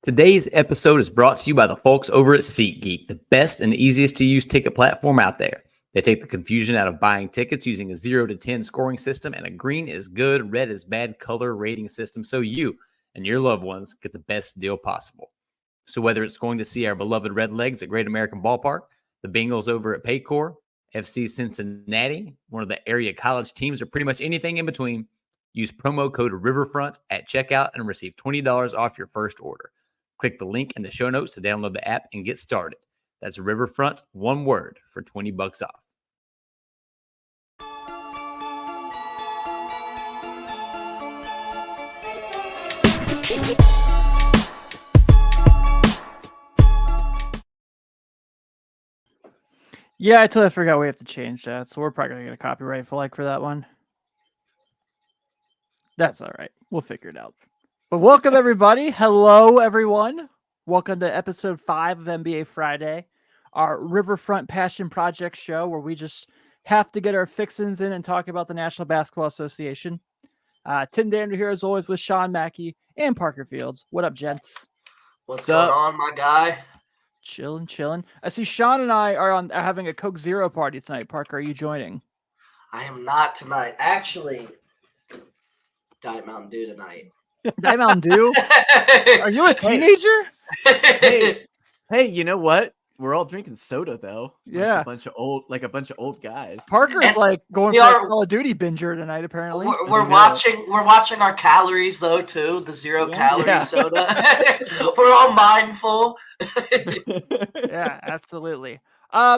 Today's episode is brought to you by the folks over at SeatGeek, the best and easiest to use ticket platform out there. They take the confusion out of buying tickets using a 0 to 10 scoring system and a green is good, red is bad color rating system so you and your loved ones get the best deal possible. So whether it's going to see our beloved Redlegs at Great American Ballpark, the Bengals over at Paycor, FC Cincinnati, one of the area college teams, or pretty much anything in between, use promo code Riverfront at checkout and receive $20 off your first order. Click the link in the show notes to download the app and get started. That's Riverfront, one word, for $20 off. Yeah, I totally forgot we have to change that, so we're probably going to get a copyright for that one. That's all right. We'll figure it out. But welcome, everybody. Hello, everyone. Welcome to episode 5 of NBA Friday, our Riverfront Passion Project show where we just have to get our fixins in and talk about the National Basketball Association. Tim Dander here, as always, with Sean Mackey and Parker Fields. What up, gents? What's going on, my guy? Chilling. I see Sean and I are having a Coke Zero party tonight. Parker, are you joining? I am not tonight. Actually, Diet Mountain Dew tonight. Diet Mountain Dew? Are you a teenager? Hey, you know what? We're all drinking soda though. Yeah, like a bunch of old guys. Parker's going for a Call of Duty binger tonight. Apparently, we're watching our calories though too. The zero-calorie soda. We're all mindful. Yeah, absolutely.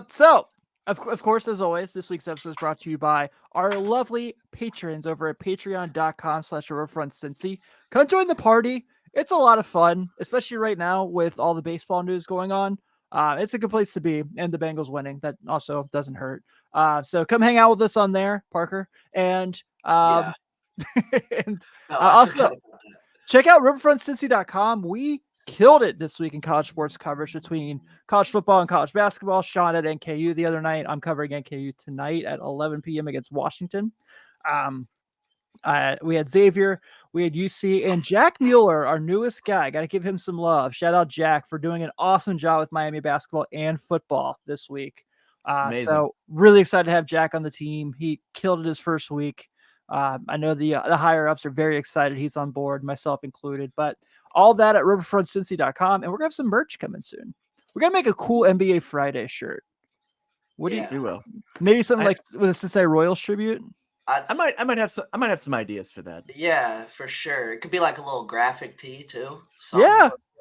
So of course, as always, this week's episode is brought to you by our lovely patrons over at patreon.com/riverfrontcincy. Come join the party. It's a lot of fun, especially right now with all the baseball news going on. It's a good place to be, and the Bengals winning. That also doesn't hurt. So come hang out with us on there, Parker. And, also check out riverfrontcincy.com. We killed it this week in college sports coverage between college football and college basketball. Sean at NKU the other night. I'm covering NKU tonight at 11 p.m. against Washington. We had Xavier, we had UC, and Jack Mueller, our newest guy. Got to give him some love. Shout out Jack for doing an awesome job with Miami basketball and football this week. So really excited to have Jack on the team. He killed it his first week. I know the higher ups are very excited. He's on board, myself included. But all that at riverfrontcincy.com, and we're gonna have some merch coming soon. We're gonna make a cool NBA Friday shirt. What do you will? Maybe something like with a Cincinnati Royals tribute. I might have some ideas for that. Yeah, for sure. It could be like a little graphic tee too. Some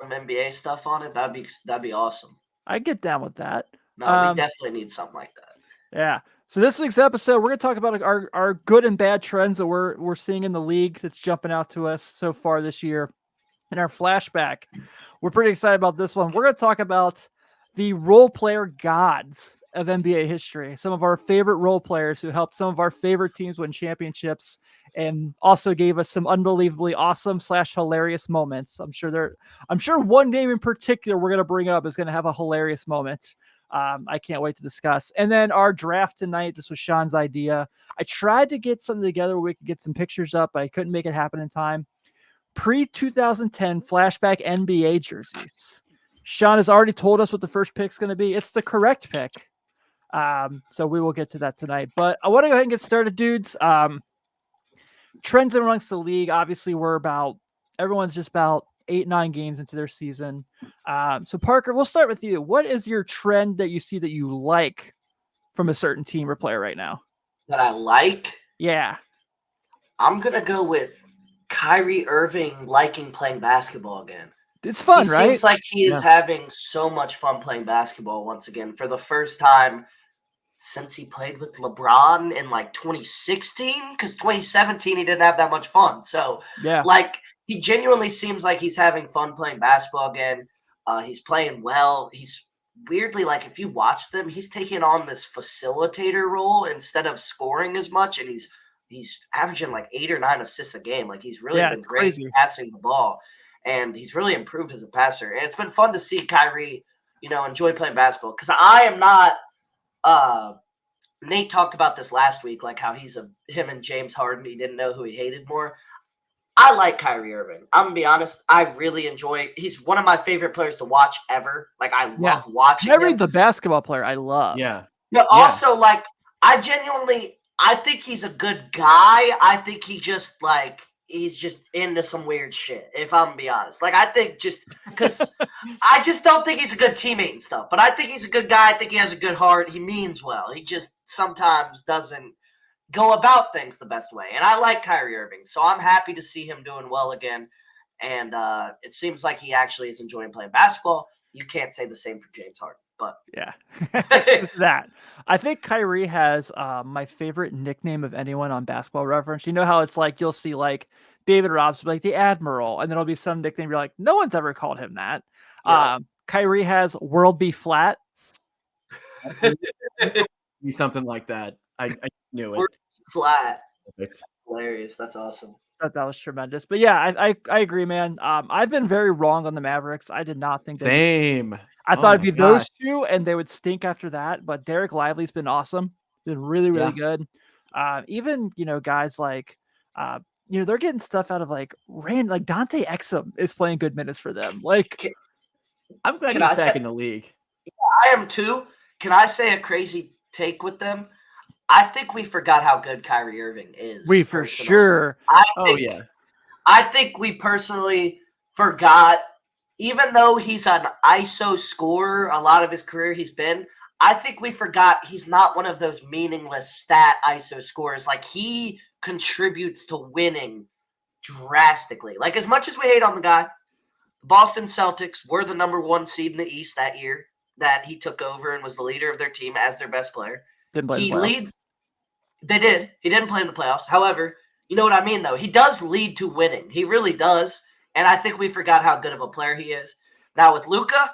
NBA stuff on it. That'd be awesome. I'd get down with that. No, we definitely need something like that. Yeah. So this week's episode, we're gonna talk about our good and bad trends that we're seeing in the league that's jumping out to us so far this year. In our flashback, we're pretty excited about this one. We're gonna talk about the role player gods of NBA history, some of our favorite role players who helped some of our favorite teams win championships and also gave us some unbelievably awesome / hilarious moments. I'm sure one name in particular we're going to bring up is going to have a hilarious moment. I can't wait to discuss. And then our draft tonight, this was Sean's idea. I tried to get something together where we could get some pictures up, but I couldn't make it happen in time. Pre-2010 flashback NBA jerseys. Sean has already told us what the first pick is going to be. It's the correct pick. So we will get to that tonight, but I want to go ahead and get started, dudes. Trends amongst the league. Obviously everyone's just about 8-9 games into their season. So Parker, we'll start with you. What is your trend that you see that you like from a certain team or player right now? That I like? Yeah. I'm going to go with Kyrie Irving liking playing basketball again. It's fun, right? It seems like he is having so much fun playing basketball once again for the first time since he played with LeBron in 2016, because 2017 he didn't have that much fun. So he genuinely seems like he's having fun playing basketball again. He's playing well. He's weirdly, if you watch them, he's taking on this facilitator role instead of scoring as much, and he's averaging 8 or 9 assists a game. He's really been great passing the ball. And he's really improved as a passer. And it's been fun to see Kyrie, enjoy playing basketball. Because I am not Nate talked about this last week, how him and James Harden, he didn't know who he hated more. I like Kyrie Irving. I'm gonna be honest. I really enjoy. He's one of my favorite players to watch ever. Like I love watching Kyrie, him. the basketball player, I love. Yeah. But Yeah. also, like, I think he's a good guy. I think he's just into some weird shit, if I'm gonna be honest. Like, I think because I just don't think he's a good teammate and stuff. But I think he's a good guy. I think he has a good heart. He means well. He just sometimes doesn't go about things the best way. And I like Kyrie Irving. So I'm happy to see him doing well again. And it seems like he actually is enjoying playing basketball. You can't say the same for James Harden. But yeah, that I think Kyrie has my favorite nickname of anyone on Basketball Reference. You know how it's like you'll see like David Robson, like the Admiral, and then it'll be some nickname you're like, no one's ever called him that. Yeah. Kyrie has World Be Flat. Be something like that. I knew it. We're flat. Perfect. Hilarious. That's awesome. That was tremendous. But yeah, I agree, man. I've been very wrong on the Mavericks. I did not think Same. I Oh thought it'd my be those gosh. two, and they would stink after that. But Derek Lively's been awesome. Been really, really good. Even guys like they're getting stuff out of like Dante Exum is playing good minutes for them. Like I'm glad Can he's I back say- in the league. I am too. Can I say a crazy take with them? I think we forgot how good Kyrie Irving is. we for personally. sure. I think we personally forgot, even though he's an ISO scorer, a lot of his career he's been, I think we forgot he's not one of those meaningless stat ISO scorers. Like, he contributes to winning drastically. Like, as much as we hate on the guy, the Boston Celtics were the number 1 seed in the East that year that he took over and was the leader of their team as their best player. Didn't play He the playoffs. leads. They did. He didn't play in the playoffs. However, you know what I mean, though? He does lead to winning. He really does. And I think we forgot how good of a player he is. Now, with Luka,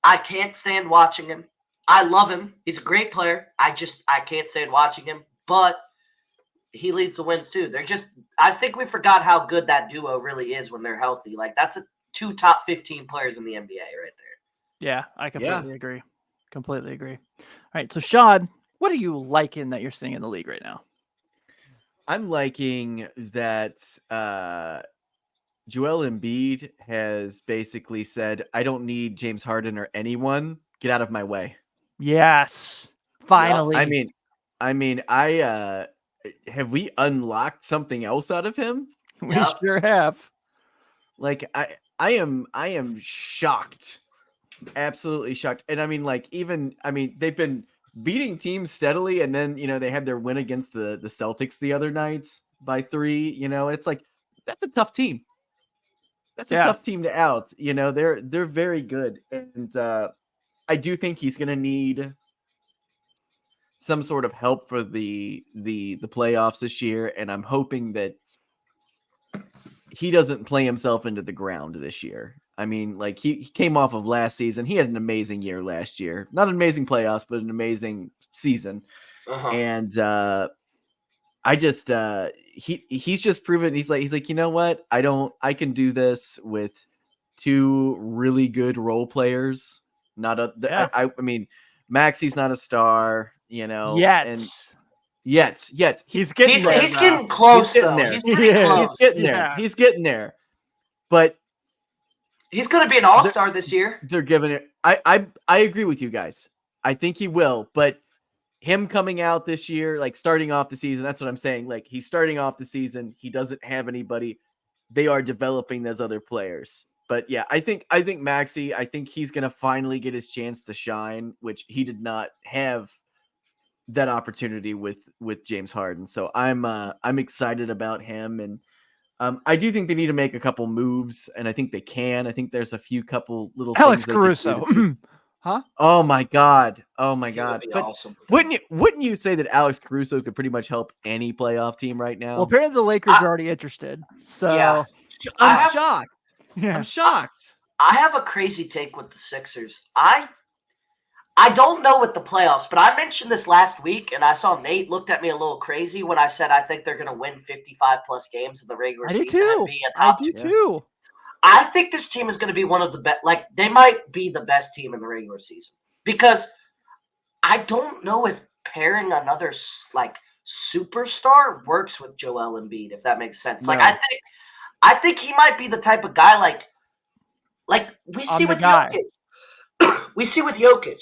I can't stand watching him. I love him. He's a great player. I can't stand watching him. But he leads the wins, too. I think we forgot how good that duo really is when they're healthy. Like, that's 2 top 15 players in the NBA right there. Yeah, I completely agree. Completely agree. All right, so Sean, what are you liking that you're seeing in the league right now? I'm liking that Joel Embiid has basically said, I don't need James Harden or anyone. Get out of my way. Yes. Finally. I have we unlocked something else out of him? We sure have. Like I am shocked. Absolutely shocked. And they've been beating teams steadily, and then they had their win against the Celtics the other night by 3. It's like that's a tough team. That's a tough team to out. They're very good, and I do think he's going to need some sort of help for the playoffs this year, and I'm hoping that he doesn't play himself into the ground this year. I mean, like he came off of last season. He had an amazing year last year. Not an amazing playoffs, but an amazing season. And he's just proven he's like, you know what? I can do this with 2 really good role players. I mean, Maxi's not a star, Yet. and yet he's getting there. He's getting close, though. There. He's pretty close. He's getting there. Yeah. He's getting there. But he's going to be an all-star this year. They're giving it. I agree with you guys. I think he will, but him coming out this year, like starting off the season, that's what I'm saying. Like he's starting off the season. He doesn't have anybody. They are developing those other players. But yeah, I think Maxey, I think he's going to finally get his chance to shine, which he did not have that opportunity with James Harden. So I'm excited about him, and I do think they need to make a couple moves, and I think they can. I think there's a few couple little Alex things Caruso. Huh? Oh my god. That would be But awesome. wouldn't you say that Alex Caruso could pretty much help any playoff team right now? Well, apparently the Lakers are already interested. So Yeah. I'm shocked. yeah. I'm shocked. I have a crazy take with the Sixers. I don't know with the playoffs, but I mentioned this last week, and I saw Nate looked at me a little crazy when I said I think they're going to win 55-plus games in the regular I do season too. and be a top I do two. too. I think this team is going to be one of the best. Like, they might be the best team in the regular season because I don't know if pairing another superstar works with Joel Embiid, if that makes sense. Like, No. I think he might be the type of guy like we see with Jokic. We see with Jokic.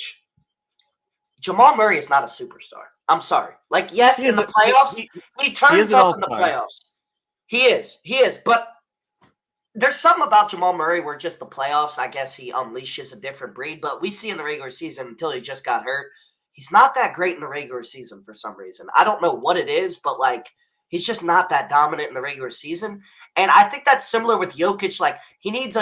Jamal Murray is not a superstar. I'm sorry. Like, yes, in the playoffs, he turns up in the playoffs. He is. But there's something about Jamal Murray where just the playoffs, I guess he unleashes a different breed. But we see in the regular season until he just got hurt, he's not that great in the regular season for some reason. I don't know what it is, but like he's just not that dominant in the regular season. And I think that's similar with Jokic. Like he needs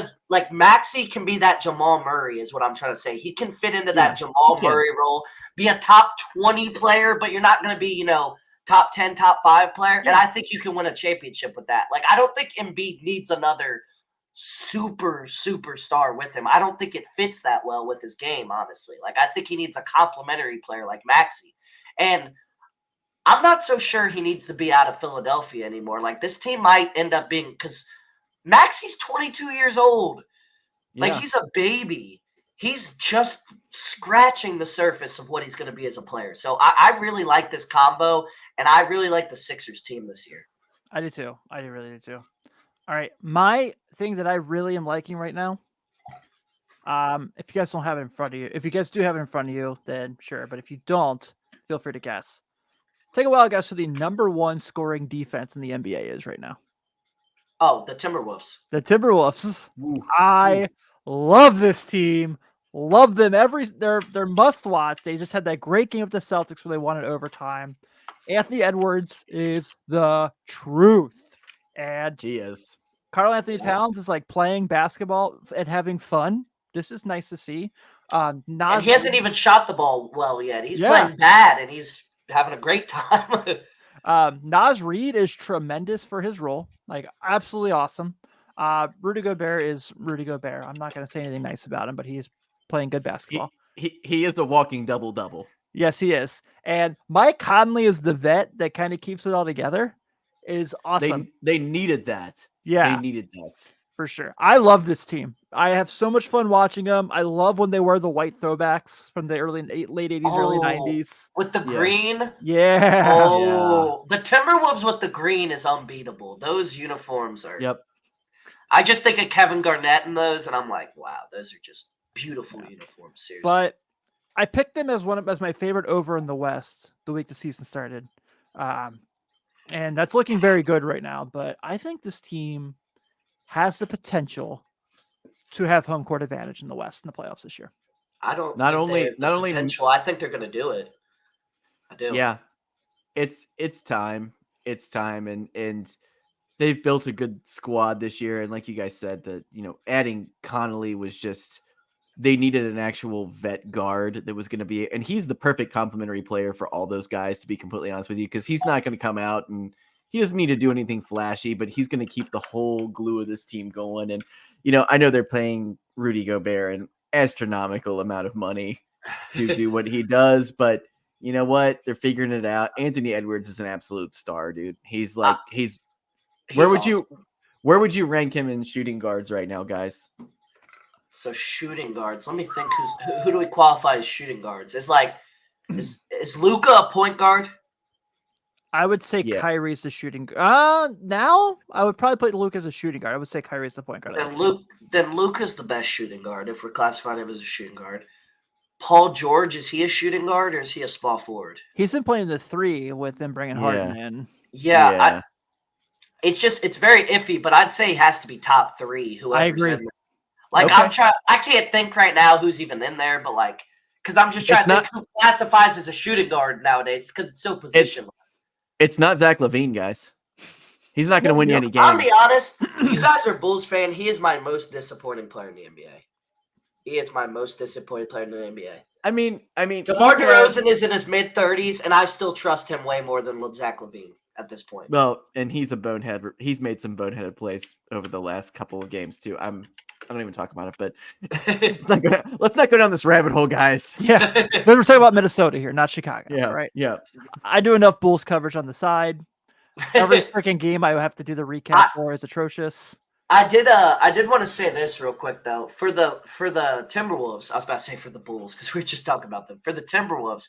Maxey can be that Jamal Murray is what I'm trying to say. He can fit into that Jamal Murray role, be a top 20 player, but you're not going to be, top 10, top 5 player. Yeah. And I think you can win a championship with that. Like, I don't think Embiid needs another superstar with him. I don't think it fits that well with his game, honestly. Like, I think he needs a complimentary player like Maxey. And I'm not so sure he needs to be out of Philadelphia anymore. Like, this team might end up being – because Maxey's 22 years old. Like, he's a baby. He's just scratching the surface of what he's going to be as a player. So I really like this combo, and I really like the Sixers team this year. I do too. I really do too. All right. My thing that I really am liking right now, if you guys don't have it in front of you, if you guys do have it in front of you, then sure. But if you don't, feel free to guess. Take a wild guess who the number 1 scoring defense in the NBA is right now. Oh, the Timberwolves. The Timberwolves. I love this team. Love them. They're must watch. They just had that great game with the Celtics where they won in overtime. Anthony Edwards is the truth. And he is. Karl Anthony Towns is like playing basketball and having fun. This is nice to see. And he hasn't even shot the ball well yet. He's playing bad and he's having a great time. Naz Reid is tremendous for his role. Like absolutely awesome. Rudy Gobert is Rudy Gobert. I'm not going to say anything nice about him, but he's playing good basketball. He is a walking double-double. Yes, he is. And Mike Conley is the vet that kind of keeps it all together. Is awesome. They needed that. Yeah. They needed that. For sure. I love this team. I have so much fun watching them. I love when they wear the white throwbacks from the late 80s, early 90s. With the green? Yeah. Oh, the Timberwolves with the green is unbeatable. Those uniforms are. Yep. I just think of Kevin Garnett in those, and I'm like, wow, those are just beautiful uniforms. Seriously. But I picked them as my favorite over in the West the week the season started. And that's looking very good right now. But I think this team has the potential to have home court advantage in the West in the playoffs this year. I don't. Not only potential. I think they're going to do it. I do. Yeah, it's time. It's time, and they've built a good squad this year. And like you guys said, that adding Connolly was just they needed an actual vet guard that was going to be, and he's the perfect complementary player for all those guys. To be completely honest with you, because he's not going to come out and. He doesn't need to do anything flashy, but he's going to keep the whole glue of this team going. And, I know they're paying Rudy Gobert an astronomical amount of money to do what he does, but you know what? They're figuring it out. Anthony Edwards is an absolute star, dude. He's like, where would you rank him in shooting guards right now, guys? So shooting guards, let me think who do we qualify as shooting guards? Is Luka a point guard? I would say Kyrie's the shooting guard. Now I would probably put Luke as a shooting guard. I would say Kyrie's the point guard. Then Luka's the best shooting guard if we're classifying him as a shooting guard. Paul George, is he a shooting guard or is he a small forward? He's been playing the 3 with them bringing Harden in. Yeah. It's very iffy, but I'd say he has to be top 3. Whoever's I agree. In there. Like I can't think right now who's even in there, but like because I'm just trying to think who classifies as a shooting guard nowadays because it's so positional. It's not Zach LaVine, guys. He's not going to win you any games. I'll be honest. You guys are Bulls fan. He is my most disappointing player in the NBA. He is my most disappointing player in the NBA. I mean, DeMar DeRozan is in his mid-30s, and I still trust him way more than Zach LaVine at this point. Well, and he's a bonehead. He's made some boneheaded plays over the last couple of games too. I don't even talk about it, but let's not go down this rabbit hole, guys. Yeah, we're talking about Minnesota here, not Chicago. Yeah, right. Yeah, I do enough Bulls coverage on the side. Every freaking game I have to do the recap for is atrocious. I did want to say this real quick though. For the Timberwolves, I was about to say for the Bulls because we were just talking about them. For the Timberwolves,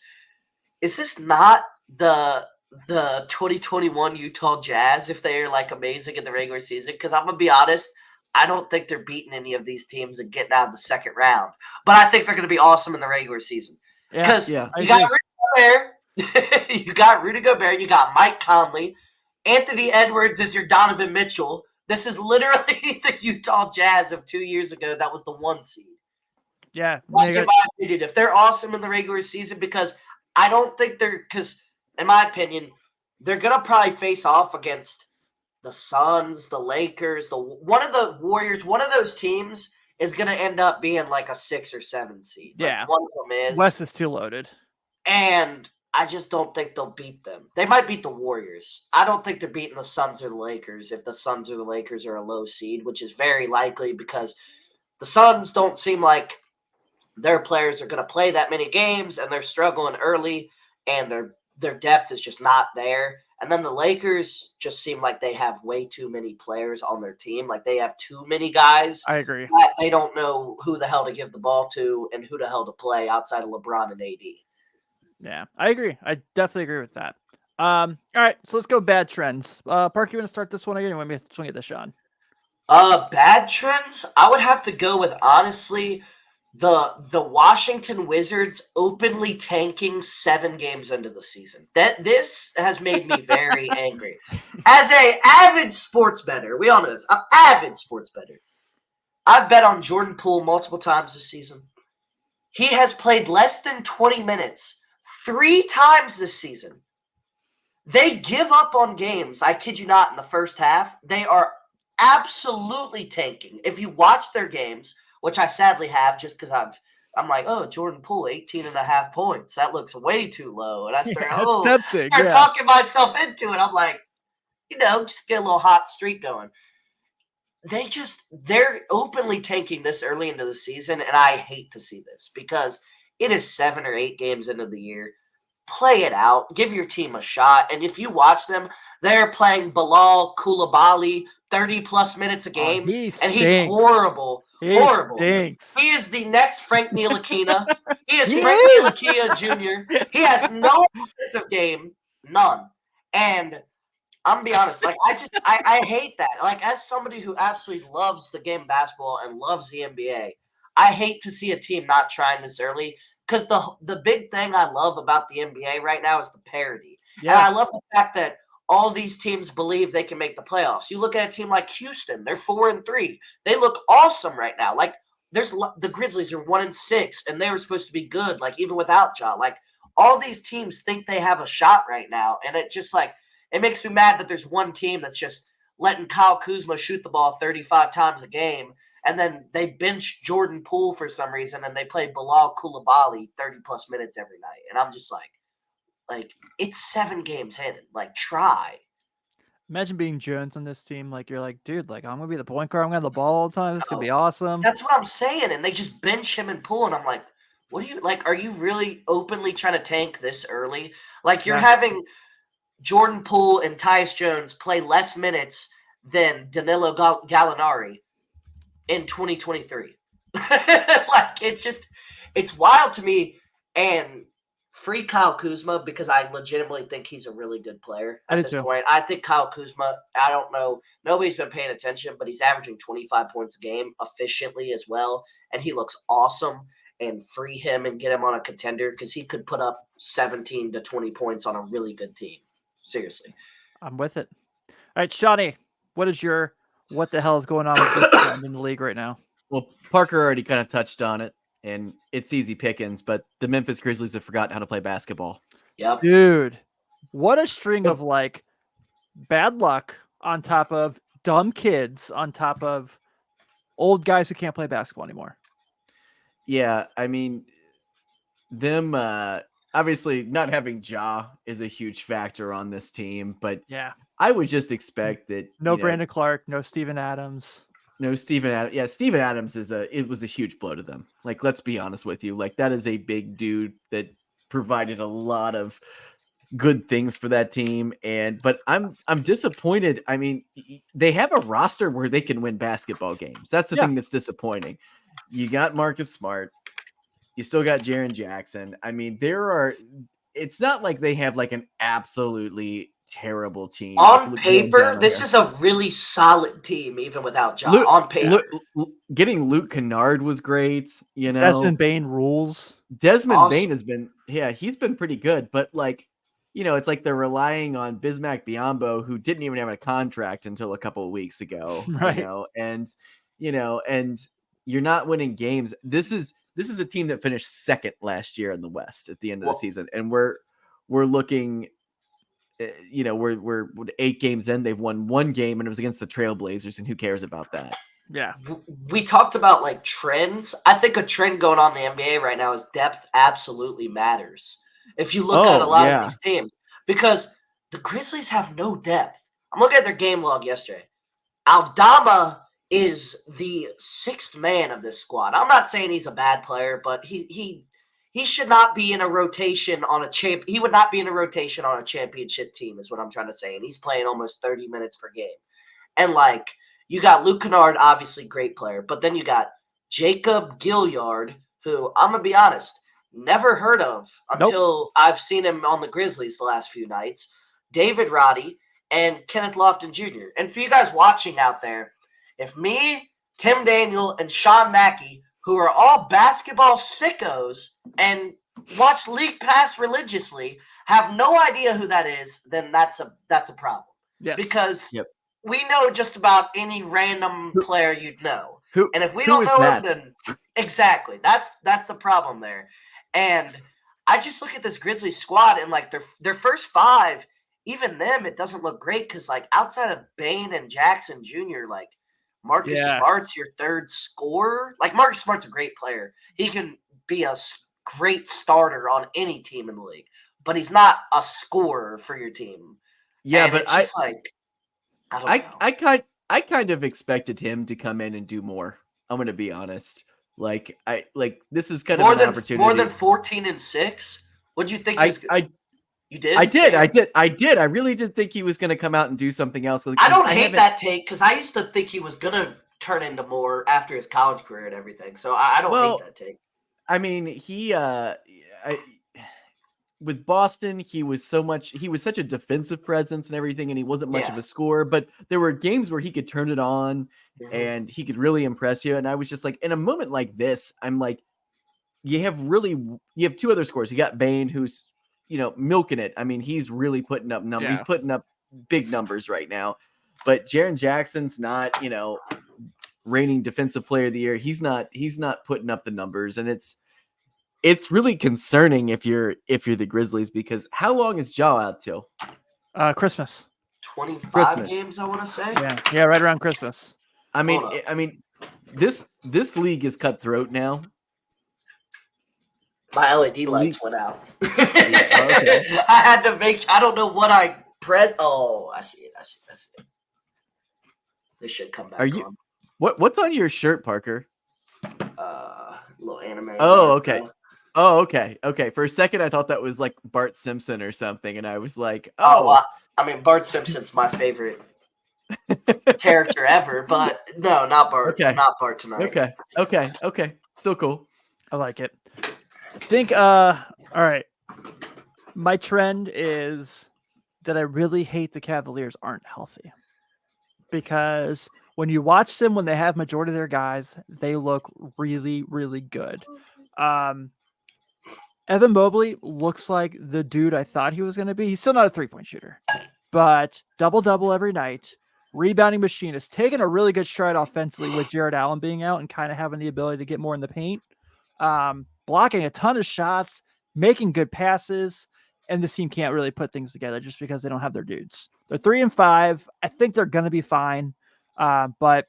is this not the the 2021 Utah Jazz if they are like amazing in the regular season. Because I'm gonna be honest, I don't think they're beating any of these teams and getting out of the second round. But I think they're gonna be awesome in the regular season. Yeah, Because Yeah. you got Rudy Gobert, you got Rudy Gobert, you got Mike Conley, Anthony Edwards is your Donovan Mitchell. This is literally the Utah Jazz of 2 years ago. That was the 1 seed. yeah. Like, in my opinion, if they're awesome in the regular season, because I don't think because in my opinion, they're gonna probably face off against the Suns, the Lakers, one of the Warriors. One of those teams is gonna end up being like a 6 or 7 seed. Yeah. Like, one of them is. West is too loaded. And I just don't think they'll beat them. They might beat the Warriors. I don't think they're beating the Suns or the Lakers if the Suns or the Lakers are a low seed, which is very likely because the Suns don't seem like their players are going to play that many games, and they're struggling early, and their depth is just not there. And then the Lakers just seem like they have way too many players on their team. Like, they have too many guys. I agree. That they don't know who the hell to give the ball to and who the hell to play outside of LeBron and AD. Yeah, I agree. I definitely agree with that. All right, so let's go bad trends. Park, you want to start this one again? Or you want me to swing it to Sean? Bad trends? I would have to go with, honestly, the Washington Wizards openly tanking 7 games into the season. This has made me very angry. As a avid sports bettor, we all know this. I'm avid sports bettor. I've bet on Jordan Poole multiple times this season. He has played less than 20 minutes 3 times this season. They give up on games, I kid you not, in the first half. They are absolutely tanking. If you watch their games, which I sadly have just because I'm like, oh, Jordan Poole, 18.5 points. That looks way too low. And I start talking myself into it. I'm like, just get a little hot streak going. They're openly tanking this early into the season, and I hate to see this because it is 7 or 8 games into the year. Play it out. Give your team a shot. And if you watch them, they're playing Bilal Coulibaly 30-plus minutes a game, and he's horrible. Horrible. He is the next Frank Ntilikina. He is Frank Ntilikina Jr. He has no offensive game, none. And I'm gonna be honest, like I hate that. Like, as somebody who absolutely loves the game of basketball and loves the NBA, I hate to see a team not trying this early because the big thing I love about the NBA right now is the parity. Yeah. And I love the fact that all these teams believe they can make the playoffs. You look at a team like Houston, they're 4-3. They look awesome right now. Like, the Grizzlies are 1-6, and they were supposed to be good, like, even without Ja. Like, all these teams think they have a shot right now, and it just, like, it makes me mad that there's one team that's just letting Kyle Kuzma shoot the ball 35 times a game, and then they bench Jordan Poole for some reason, and they play Bilal Coulibaly 30-plus minutes every night. And I'm just like, it's 7 games in. Like, try. Imagine being Jones on this team. Like, you're like, dude, like, I'm going to be the point guard. I'm going to have the ball all the time. This is going to be awesome. That's what I'm saying. And they just bench him and Poole, and I'm like, what do you, like, are you really openly trying to tank this early? Like, you're having Jordan Poole and Tyus Jones play less minutes than Danilo Gallinari in 2023. Like, it's wild to me. And free Kyle Kuzma, because I legitimately think he's a really good player at this point. I think Kyle Kuzma, I don't know, nobody's been paying attention, but he's averaging 25 points a game efficiently as well, and he looks awesome. And free him and get him on a contender because he could put up 17 to 20 points on a really good team. Seriously. I'm with it. All right, Shawnee, what the hell is going on with this trend in the league right now? Well, Parker already kind of touched on it, and it's easy pickings, but the Memphis Grizzlies have forgotten how to play basketball. Yep. Dude, what a string of, like, bad luck on top of dumb kids on top of old guys who can't play basketball anymore. Yeah, I mean, them obviously not having Ja is a huge factor on this team, but yeah, I would just expect that no Brandon Clark, no Steven Adams. No Steven Adams. Yeah, Steven Adams it was a huge blow to them. Like, let's be honest with you. Like, that is a big dude that provided a lot of good things for that team. But I'm disappointed. I mean, they have a roster where they can win basketball games. That's the thing that's disappointing. You got Marcus Smart. You still got Jaren Jackson. I mean, it's not like they have like an absolutely terrible team. On Like, paper, this is a really solid team, even without Ja. On paper. Getting Luke Kennard was great. You know, Desmond Bane rules. Desmond Bane has been, he's been pretty good. But like, you know, it's like they're relying on Bismack Biyombo, who didn't even have a contract until a couple of weeks ago. Right. And you're not winning games. This is a team that finished second last year in the West at the end of the season, and we're looking. We're 8 games in. They've won 1 game, and it was against the Trailblazers, and who cares about that? Yeah. We talked about like trends. I think a trend going on in the NBA right now is depth absolutely matters. If you look at a lot of these teams, because the Grizzlies have no depth. I'm looking at their game log yesterday. Aldama is the 6th man of this squad. I'm not saying he's a bad player, but he should not be in a rotation on a He would not be in a rotation on a championship team, is what I'm trying to say. And he's playing almost 30 minutes per game. And like, you got Luke Kennard, obviously great player, but then you got Jacob Gilyard, who I'm gonna be honest, never heard of until I've seen him on the Grizzlies the last few nights. David Roddy and Kenneth Lofton Jr. And for you guys watching out there, if me, Tim Daniel, and Sean Mackey, who are all basketball sickos and watch League Pass religiously, have no idea who that is, then that's a problem. Yes. Because we know just about any random player you'd know. And if we don't know him, then exactly. That's the problem there. And I just look at this Grizzlies squad and like their first 5, even them, it doesn't look great because like outside of Bane and Jackson Jr., like Marcus Smart's your 3rd scorer. Like Marcus Smart's a great player. He can be a great starter on any team in the league, but he's not a scorer for your team. Yeah, and but it's just like I don't know. I kind of expected him to come in and do more. I'm going to be honest. Like this is kind of an opportunity. More than 14 and 6. What do you think? You did? I did. I really did think he was going to come out and do something else. I don't hate that take because I used to think he was going to turn into more after his college career and everything. So I don't hate that take. I mean, with Boston, he was such a defensive presence and everything, and he wasn't much of a scorer, but there were games where he could turn it on and he could really impress you. And I was just like, in a moment like this, I'm like, you have 2 other scorers. You got Bane, who's, milking it. I mean, he's really putting up numbers. Yeah. He's putting up big numbers right now, but Jaren Jackson's not, reigning defensive player of the year. He's not putting up the numbers, and it's really concerning if you're the Grizzlies, because how long is Ja out till? Christmas. 25 games, I want to say. Yeah, right around Christmas. I mean, this league is cutthroat now. My LED lights went out. Okay. I had to I don't know what I pressed. Oh, I see it. This should come back on. What's on your shirt, Parker? Little anime. Oh, okay. Oh, okay. Okay. For a second, I thought that was like Bart Simpson or something, and I was like, I mean, Bart Simpson's my favorite character ever, but no, not Bart. Okay. Not Bart tonight. Okay. Still cool. I like it. I think, all right. My trend is that I really hate the Cavaliers aren't healthy, because when you watch them, when they have majority of their guys, they look really, really good. Evan Mobley looks like the dude I thought he was going to be. He's still not a 3-point shooter, but double every night. Rebounding machine has taken a really good stride offensively with Jared Allen being out and kind of having the ability to get more in the paint. Blocking a ton of shots, making good passes, and this team can't really put things together just because they don't have their dudes. They're 3-5. I think they're going to be fine, but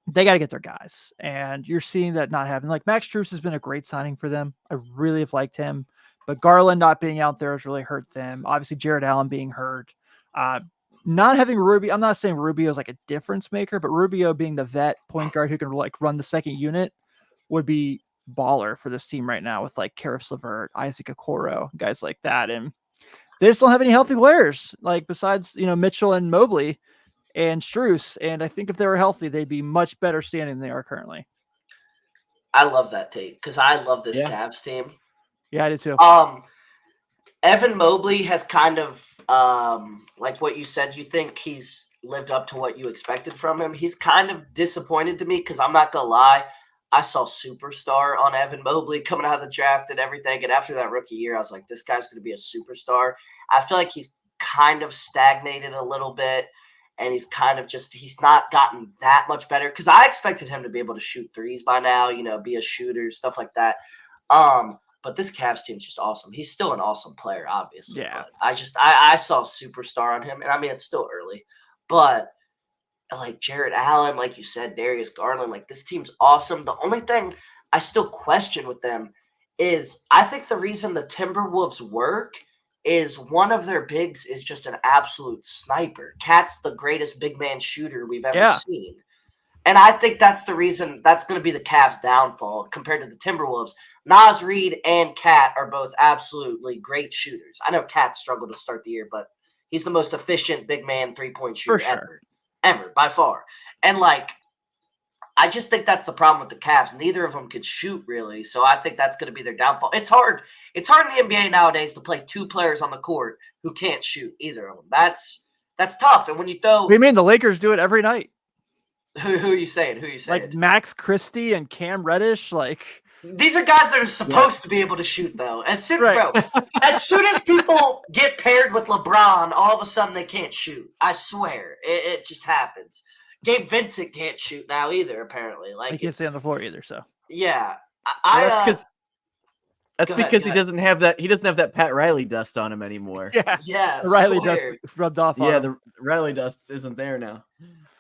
they got to get their guys. And you're seeing that not having, like, Max Strus has been a great signing for them. I really have liked him, but Garland not being out there has really hurt them. Obviously, Jared Allen being hurt. Not having Rubio, I'm not saying Rubio is like a difference maker, but Rubio being the vet point guard who can like run the second unit would be baller for this team right now with like Karis LeVert, Isaac Okoro, guys like that. And they just don't have any healthy players, like besides, Mitchell and Mobley and Strus. And I think if they were healthy, they'd be much better standing than they are currently. I love that take because I love this Cavs team. Yeah, I do too. Evan Mobley has kind of, like what you said, you think he's lived up to what you expected from him. He's kind of disappointed to me because I'm not going to lie. I saw superstar on Evan Mobley coming out of the draft and everything. And after that rookie year, I was like, this guy's going to be a superstar. I feel like he's kind of stagnated a little bit. And he's kind of he's not gotten that much better because I expected him to be able to shoot threes by now, be a shooter, stuff like that. But this Cavs team is just awesome. He's still an awesome player, obviously. Yeah. But I saw superstar on him. And I mean, it's still early. But like Jared Allen, like you said, Darius Garland, like this team's awesome. The only thing I still question with them is I think the reason the Timberwolves work is one of their bigs is just an absolute sniper. Cat's the greatest big man shooter we've ever seen. And I think that's the reason that's going to be the Cavs' downfall compared to the Timberwolves. Naz Reid and Cat are both absolutely great shooters. I know Cat struggled to start the year, but he's the most efficient big man three-point shooter ever, by far. And, I just think that's the problem with the Cavs. Neither of them could shoot, really, so I think that's going to be their downfall. It's hard in the NBA nowadays to play two players on the court who can't shoot, either of them. That's tough. And when you throw... What do you mean? The Lakers do it every night. Who are you saying? Like Max Christie and Cam Reddish, These are guys that are supposed to be able to shoot, though. As soon as people get paired with LeBron, all of a sudden they can't shoot. I swear. It just happens. Gabe Vincent can't shoot now either, apparently. He can't stay on the floor either, so. Yeah. That's because he doesn't have that Pat Riley dust on him anymore. Yeah. The Riley dust rubbed off on him. The Riley dust isn't there now.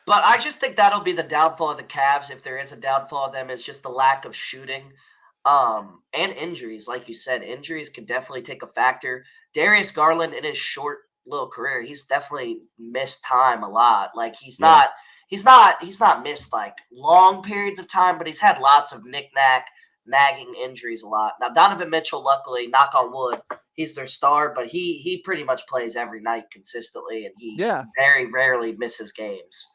But I just think that'll be the downfall of the Cavs. If there is a downfall of them, it's just the lack of shooting. And injuries, like you said. Injuries can definitely take a factor. Darius Garland, in his short little career, he's definitely missed time a lot. He's not missed long periods of time, but he's had lots of nagging injuries a lot. Now, Donovan Mitchell, luckily, knock on wood, he's their star, but he pretty much plays every night consistently, and he very rarely misses games.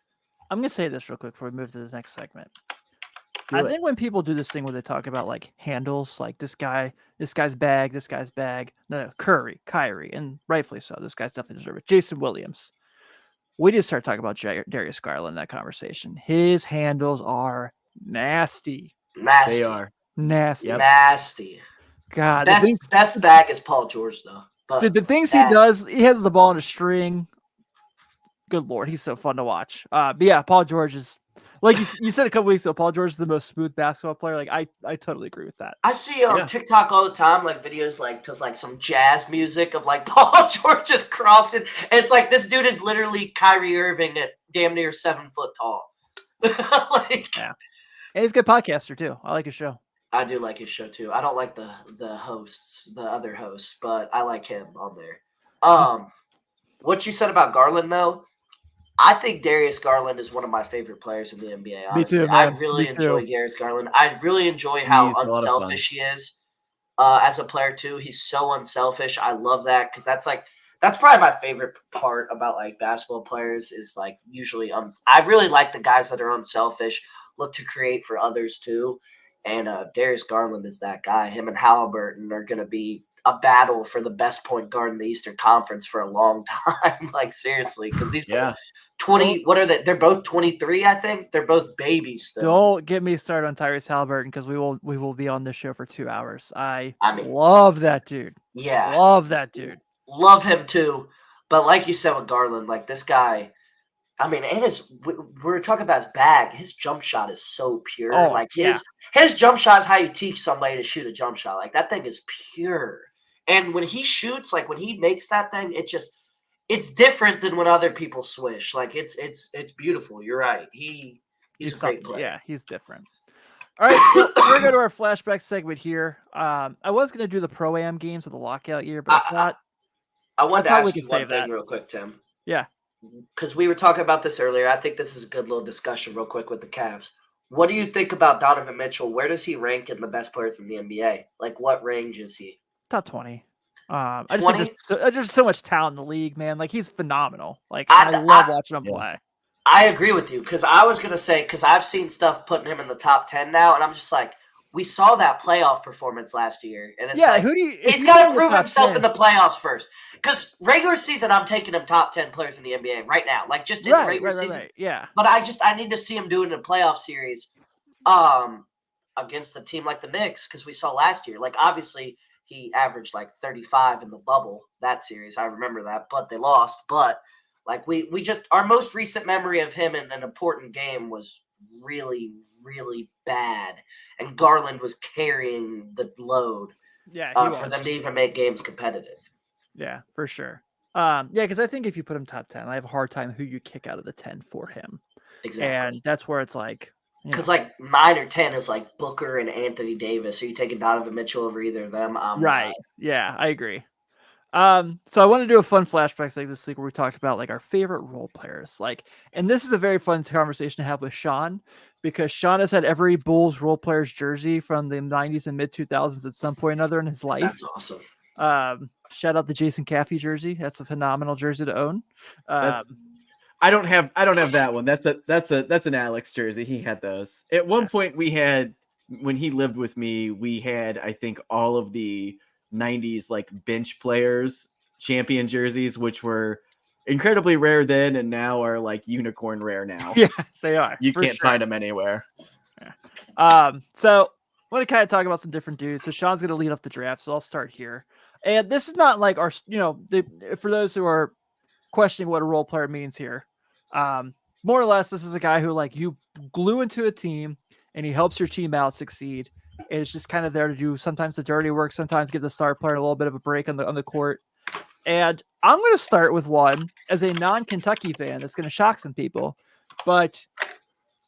I'm going to say this real quick before we move to this next segment. I think when people do this thing where they talk about handles, this guy's bag. No, Curry, Kyrie, and rightfully so. This guy's definitely deserve it. Jason Williams. We just start talking about Darius Garland in that conversation. His handles are nasty. They are nasty. Yep. Nasty. God, best bag is Paul George though. But the things he does, he has the ball in a string. Good Lord, he's so fun to watch. But yeah, Paul George is like you said a couple weeks ago. Paul George is the most smooth basketball player. I totally agree with that. I see on TikTok all the time videos to some jazz music of Paul George just crossing. And it's this dude is literally Kyrie Irving at damn near 7 foot tall. Yeah, and he's a good podcaster too. I like his show. I do like his show too. I don't like the other hosts, but I like him on there. What you said about Garland though. I think Darius Garland is one of my favorite players in the NBA. Honestly. Me too, man. I really enjoy Darius Garland. I really enjoy how unselfish he is as a player too. He's so unselfish. I love that because that's probably my favorite part about basketball players is usually I really like the guys that are unselfish, look to create for others too. And Darius Garland is that guy. Him and Halliburton are going to be a battle for the best point guard in the Eastern Conference for a long time. Seriously, because these 20, what are they? They're both 23, I think. They're both babies still. Don't get me started on Tyrese Halliburton because we will be on this show for 2 hours. I love that dude. Yeah. Love that dude. Love him too. But like you said with Garland, this guy, and we're talking about his bag. His jump shot is so pure. His jump shot is how you teach somebody to shoot a jump shot. That thing is pure. And when he shoots, when he makes that thing, it's different than when other people swish. It's beautiful. You're right. He's a great player. Yeah, he's different. All right, we're going to go to our flashback segment here. I was going to do the Pro-Am games of the lockout year, but I wanted to ask you one thing real quick, Tim. Yeah. Because we were talking about this earlier. I think this is a good little discussion real quick with the Cavs. What do you think about Donovan Mitchell? Where does he rank in the best players in the NBA? What range is he? Top 20. 20? I just think there's so much talent in the league, man. He's phenomenal. I love watching him play. I agree with you because I was going to say, because I've seen stuff putting him in the top 10 now, and I'm just we saw that playoff performance last year, and it's like who do you? he's got to prove himself in the playoffs first. Because regular season, I'm taking him top 10 players in the NBA right now, like just in the regular season. Right. Yeah, but I need to see him do it in a playoff series, against a team like the Knicks, because we saw last year. Like obviously, he averaged like 35 in the bubble that series. I remember that, but they lost. But like we just our most recent memory of him in an important game was really, really bad, and Garland was carrying the load for them to even make games competitive. Yeah, for sure. Because I think if you put him top 10, I have a hard time who you kick out of the 10 for him. Exactly. And that's where it's like, because like 9 or 10 is like Booker and Anthony Davis. Are you taking Donovan Mitchell over either of them? Right. Yeah, I agree. So I want to do a fun flashback like this week where we talked about like our favorite role players. Like, and this is a very fun conversation to have with Sean, because Sean has had every Bulls role player's jersey from the 90s and mid 2000s at some point or another in his life. That's awesome. Shout out the Jason Caffey jersey. That's a phenomenal jersey to own. I don't have that one. That's an Alex jersey. He had those. At one point when he lived with me, we had, I think, all of the 90s like bench players champion jerseys, which were incredibly rare then and now are like unicorn rare now. Yeah, they are. You can't find them anywhere. Yeah. So I want to kind of talk about some different dudes. So Sean's going to lead off the draft, so I'll start here. And this is not like our, for those who are questioning what a role player means here, more or less, this is a guy who like you glue into a team and he helps your team out succeed. And it's just kind of there to do sometimes the dirty work, sometimes give the star player a little bit of a break on the court. And I'm going to start with one as a non-Kentucky fan that's going to shock some people, but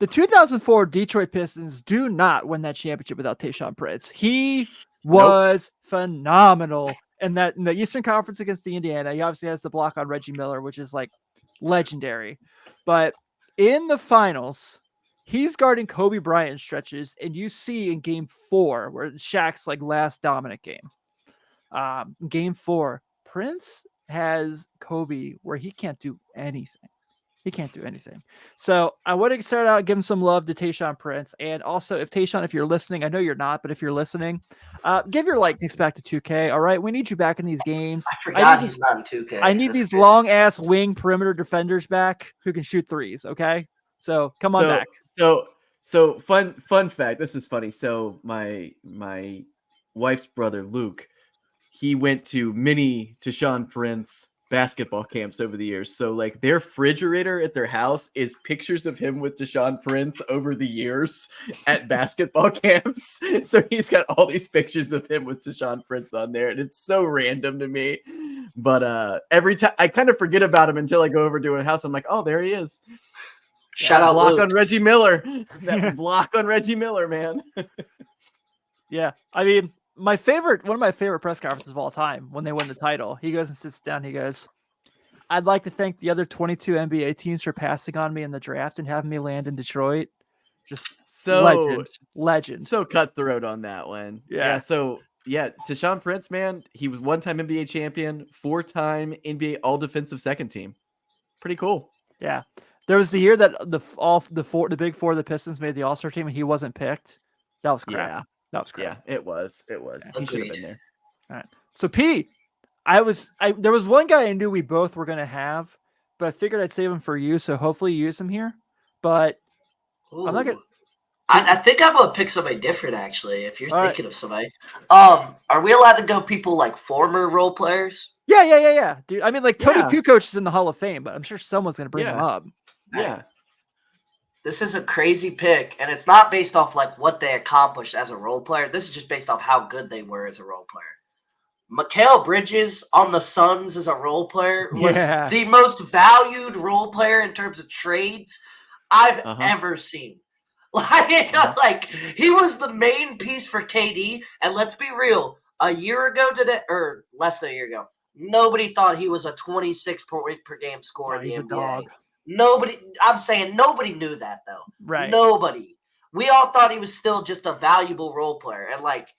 the 2004 Detroit Pistons do not win that championship without Tayshaun Prince. He was phenomenal in the Eastern Conference against the Indiana. He obviously has the block on Reggie Miller, which is like legendary. But in the finals, he's guarding Kobe Bryant stretches, and you see in Game 4 where Shaq's like last dominant game. Game 4, Prince has Kobe where he can't do anything. He can't do anything. So I want to start out, give him some love to Tayshaun Prince. And also, if you're listening, I know you're not, but if you're listening, give your likeness back to 2K. All right. We need you back in these games. I forgot he's not in 2K. I need these long ass wing perimeter defenders back who can shoot threes. Okay. So come on back. So fun fact. This is funny. So my wife's brother, Luke, he went to many Tayshaun Prince basketball camps over the years. So like their refrigerator at their house is pictures of him with Tayshaun Prince over the years at basketball camps. So he's got all these pictures of him with Tayshaun Prince on there, and it's so random to me. But every time I kind of forget about him until I go over to a house, I'm like, oh, there he is. Shout out block Luke. on Reggie Miller. That block on Reggie Miller, man. Yeah, I mean, one of my favorite press conferences of all time when they win the title, he goes and sits down. He goes, I'd like to thank the other 22 NBA teams for passing on me in the draft and having me land in Detroit. Just legend. So cutthroat on that one. Yeah. So Tayshaun Prince, man, he was one-time NBA champion, 4-time NBA All Defensive Second Team. Pretty cool. Yeah. There was the year that the big four of the Pistons made the All-Star team and he wasn't picked. That was crap. Yeah. That was crap. Yeah, it was. He should have been there. All right. So Pete, there was one guy I knew we both were gonna have, but I figured I'd save him for you, so hopefully you use him here. But Ooh. I'm not gonna. I think I'm gonna pick somebody different actually. If you're thinking of somebody, are we allowed to go people like former role players? Yeah, dude. I mean, like Tony Kukoc is in the Hall of Fame, but I'm sure someone's gonna bring him up. Yeah. This is a crazy pick, and it's not based off like what they accomplished as a role player. This is just based off how good they were as a role player. Mikal Bridges on the Suns as a role player was the most valued role player in terms of trades I've ever seen. Like he was the main piece for KD, and let's be real, a year ago today, or less than a year ago, nobody thought he was a 26 point per game scorer in the NBA. Dog. Nobody knew that though. Right. Nobody. We all thought he was still just a valuable role player. And like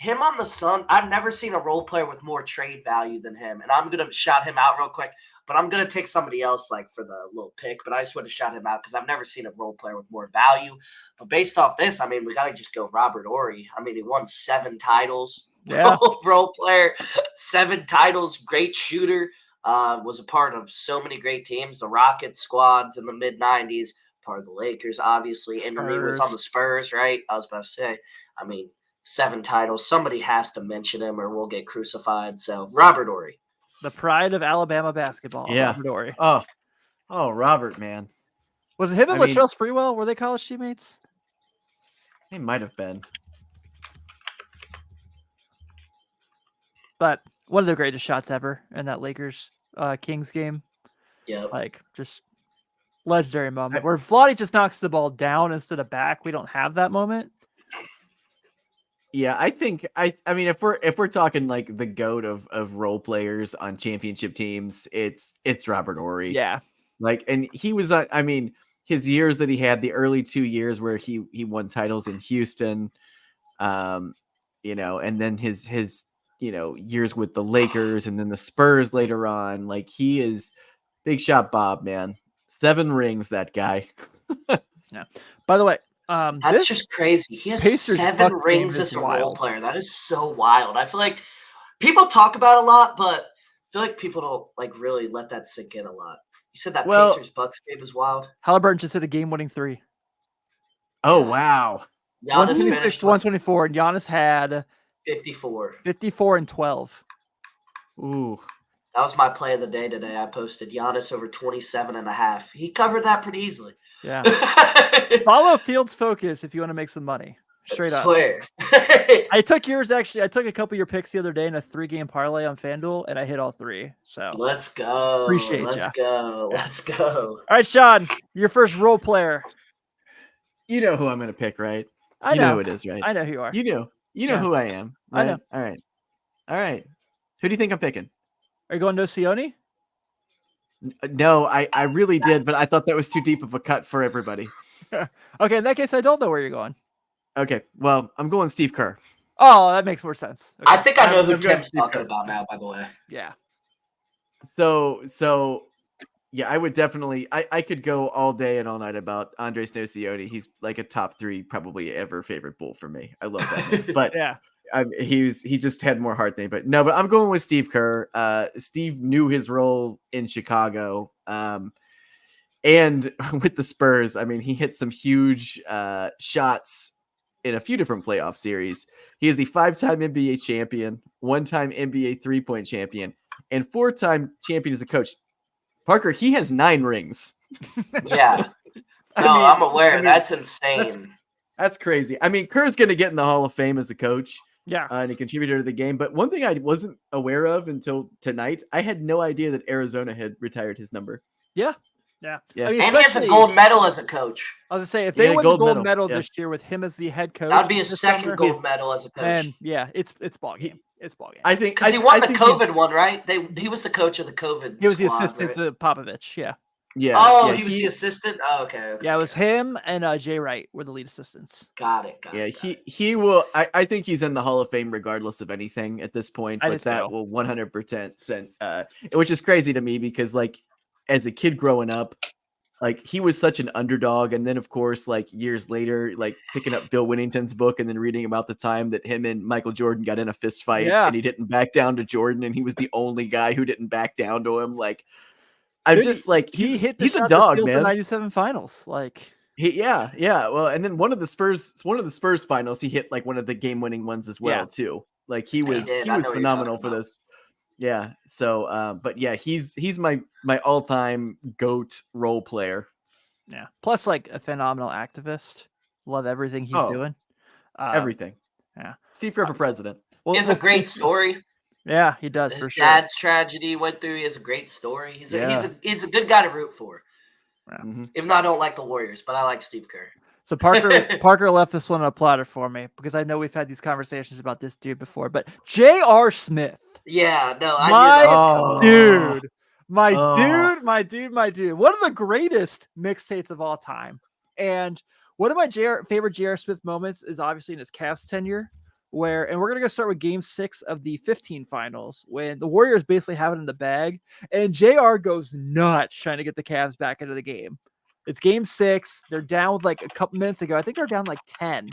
him on the Sun, I've never seen a role player with more trade value than him. And I'm going to shout him out real quick, but I'm going to take somebody else like for the little pick. But I just want to shout him out because I've never seen a role player with more value. But based off this, I mean, we got to just go Robert Horry. I mean, he won 7 titles. Yeah. Role player, 7 titles, great shooter, was a part of so many great teams. The Rockets squads in the mid-90s, part of the Lakers, obviously. And then he was on the Spurs, right? I was about to say, I mean, 7 titles. Somebody has to mention him or we'll get crucified. So Robert Horry. The pride of Alabama basketball. Yeah. Robert Horry. Oh, Robert, man. Was it him and I mean- Latrell Sprewell? Were they college teammates? He might have been. But one of the greatest shots ever in that Lakers Kings game. Yeah. Like just legendary moment where Vlade just knocks the ball down instead of back. We don't have that moment. Yeah, I think I mean if we're talking like the GOAT of role players on championship teams, it's Robert Horry. Yeah. Like, and he was I mean, his years that he had, the early 2 years where he won titles in Houston, you know, and then his you know, years with the Lakers and then the Spurs later on, like he is big shot Bob, man. 7 rings, that guy. Yeah. By the way, That's just crazy. He has Pacers 7 Bucks rings game as is a role wild. player. That is so wild. I feel like people talk about it a lot, but I feel like people don't like really let that sink in a lot. You said that Well- Pacers Bucks game was wild. Halliburton just hit a game-winning 3. Oh wow. Giannis 126 finished to 124, and Giannis had 54. 54 and 12. Ooh. That was my play of the day today. I posted Giannis over 27.5. He covered that pretty easily. Yeah. I Follow Fields Focus if you want to make some money. Straight up. swear. I took yours actually. I took a couple of your picks the other day in a 3-game parlay on FanDuel, and I hit all 3. So Let's go. Appreciate Let's ya. go. Yeah. Let's go. all right, Sean, your first role player. You know who I'm gonna pick, right? I you know who it is, right? I know who you are. You know Yeah. who I am. I Right? know. All right. Who do you think I'm picking? Are you going to Sione? No, I really did, but I thought that was too deep of a cut for everybody. Okay, in that case, I don't know where you're going. Okay, well, I'm going Steve Kerr. Oh, that makes more sense. I Okay. think I know who I'm going Tim's Steve talking Kerr. about now, by the way. Yeah. So yeah, I would definitely I could go all day and all night about Andres Nocioni. He's like a top 3 probably ever favorite Bull for me. I love that man. But Yeah. he just had more heart than but no, but I'm going with Steve Kerr. Steve knew his role in Chicago. And with the Spurs, I mean, he hit some huge shots in a few different playoff series. He is a 5-time NBA champion, 1-time NBA 3-point champion, and 4-time champion as a coach. Parker, he has 9 rings. Yeah. I No, mean- I'm aware. I mean, That's insane. That's crazy. I mean, Kerr's going to get in the Hall of Fame as a coach Yeah. and a contributor to the game. But one thing I wasn't aware of until tonight, I had no idea that Arizona had retired his number. Yeah. Yeah. I mean, And he has a especially- gold medal as a coach. I was gonna say if Yeah, they win the gold gold medal, medal yeah. this year with him as the head coach, That'd be his this second summer, gold medal as a coach. And yeah, it's ball game. It's ball game. I think Because he I won the think he's- COVID one, right? He was the coach of the COVID. He was the squad, assistant right? to Popovich. Yeah. Yeah. Oh, yeah, he was the assistant. Oh, okay. Yeah, it was him and Jay Wright were the lead assistants. Got it. Yeah, got it. he will. I think he's in the Hall of Fame regardless of anything at this point. I But do that too. will 100% send. Which is crazy to me because like as a kid growing up, like he was such an underdog, and then of course like years later, like picking up Bill Winnington's book and then reading about the time that him and Michael Jordan got in a fist fight Yeah. and he didn't back down to Jordan, and he was the only guy who didn't back down to him. Like I'm Dude, just like He hit the he's shot a dog, that steals the man. 97 finals. Like Yeah. Well, and then one of the Spurs finals, he hit like one of the game-winning ones as well, Yeah. too. Like he He was did. he I was know what you're phenomenal talking for about. this. Yeah. So, but yeah, he's my all-time GOAT role player. yeah. Plus like a phenomenal activist. Love everything he's Oh, doing. Everything. yeah. Steve Kerr for president. Well, He has a well, great story. Yeah, he does His for sure. dad's tragedy he went through. He has a great story. He's Yeah. a good guy to root for. Mhm. Even though I don't like the Warriors, but I like Steve Kerr. So Parker left this one on a platter for me because I know we've had these conversations about this dude before. But J.R. Smith, Yeah, no, I My knew that was coming. dude, my Oh. dude, one of the greatest mixtapes of all time. And one of my favorite J.R. Smith moments is obviously in his Cavs tenure and we're going to start with game 6 of the 15 finals when the Warriors basically have it in the bag and JR goes nuts trying to get the Cavs back into the game. It's game 6. They're down with like a couple minutes ago. I think they're down like 10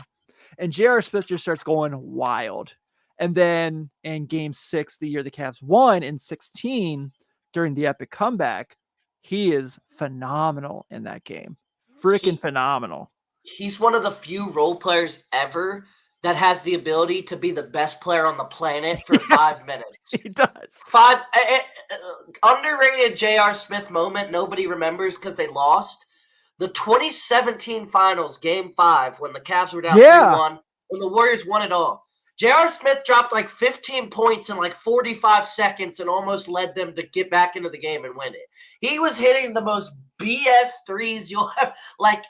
and J.R. Smith just starts going wild. And then in game 6, the year the Cavs won in 16 during the epic comeback, he is phenomenal in that game. Freaking phenomenal. He's one of the few role players ever that has the ability to be the best player on the planet for 5 minutes. He does. Underrated J.R. Smith moment nobody remembers because they lost. The 2017 finals, game 5, when the Cavs were down 3-1, when the Warriors won it all. J.R. Smith dropped like 15 points in like 45 seconds and almost led them to get back into the game and win it. He was hitting the most BS threes you'll have. Like,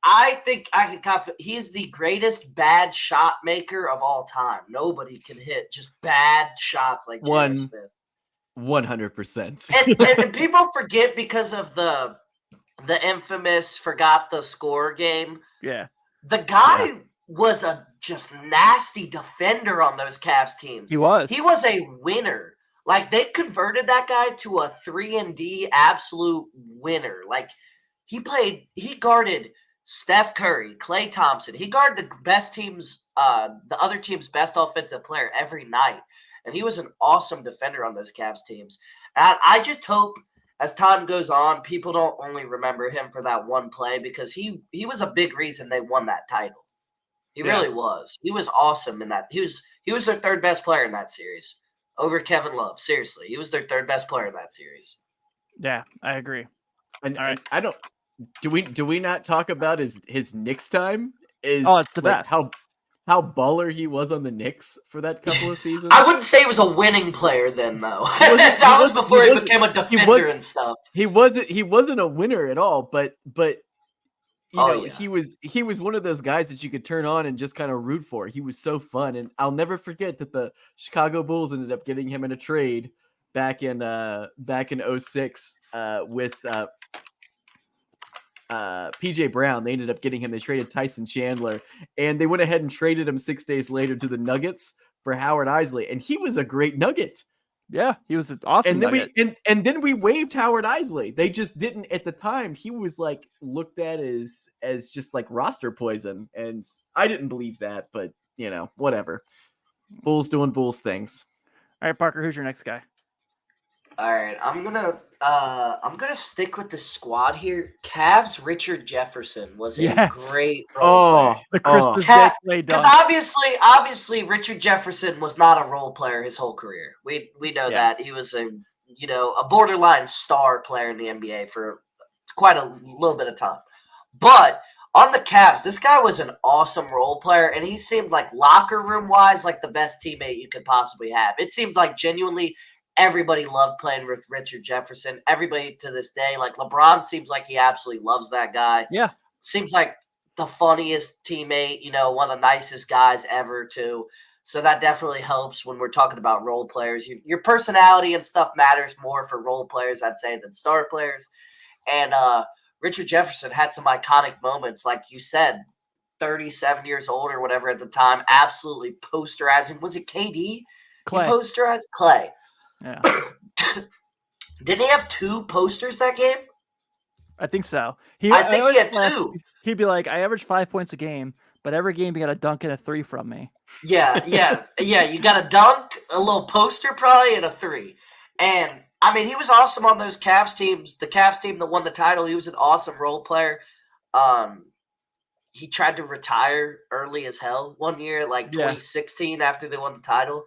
I think I can confident he's the greatest bad shot maker of all time. Nobody can hit just bad shots like J.R. Smith. 100%. And people forget because of the infamous forgot the score game. Yeah. The guy was a just nasty defender on those Cavs teams. He was a winner. Like, they converted that guy to a 3-and-D absolute winner. Like, he guarded Steph Curry, Klay Thompson. He guarded the best teams, the other team's best offensive player every night. And he was an awesome defender on those Cavs teams. And I just hope as time goes on, people don't only remember him for that one play because he was a big reason they won that title. He really was. He was awesome in that. He was their third best player in that series over Kevin Love. Seriously, he was their third best player in that series. Yeah, I agree. And I don't. Do we not talk about his Knicks time? It's the best. How baller he was on the Knicks for that couple of seasons. I wouldn't say he was a winning player then, though. That was before he became a defender and stuff. He wasn't a winner at all, but he was one of those guys that you could turn on and just kind of root for. He was so fun, and I'll never forget that the Chicago Bulls ended up getting him in a trade back in 06 with PJ Brown. They ended up getting him. They traded Tyson Chandler, and they went ahead and traded him 6 days later to the Nuggets for Howard Isley, and he was a great Nugget. Yeah, he was an awesome Nugget. And then we waived Howard Isley. They just didn't at the time. He was like looked at as just like roster poison, and I didn't believe that, but whatever. Bulls doing Bulls things. All right, Parker, who's your next guy? All right, I'm gonna stick with the squad here. Cavs Richard Jefferson was a great role player. The Christmas Day play done. Because obviously Richard Jefferson was not a role player his whole career. We know that he was a borderline star player in the NBA for quite a little bit of time. But on the Cavs, this guy was an awesome role player, and he seemed like locker room wise like the best teammate you could possibly have. It seemed like genuinely everybody loved playing with Richard Jefferson. Everybody to this day, like LeBron seems like he absolutely loves that guy. Yeah. Seems like the funniest teammate, one of the nicest guys ever too. So that definitely helps when we're talking about role players. Your personality and stuff matters more for role players, I'd say, than star players. And Richard Jefferson had some iconic moments, like you said, 37 years old or whatever at the time, absolutely posterizing. Was it KD? Clay. He posterized Clay. Yeah. Didn't he have 2 posters that game? I think so. I think he had 2. He'd be like, I average 5 points a game, but every game you got to dunk in a 3 from me. Yeah. You got a dunk, a little poster probably, and a 3. And, I mean, he was awesome on those Cavs teams. The Cavs team that won the title, he was an awesome role player. He tried to retire early as hell one year, like 2016 after they won the title.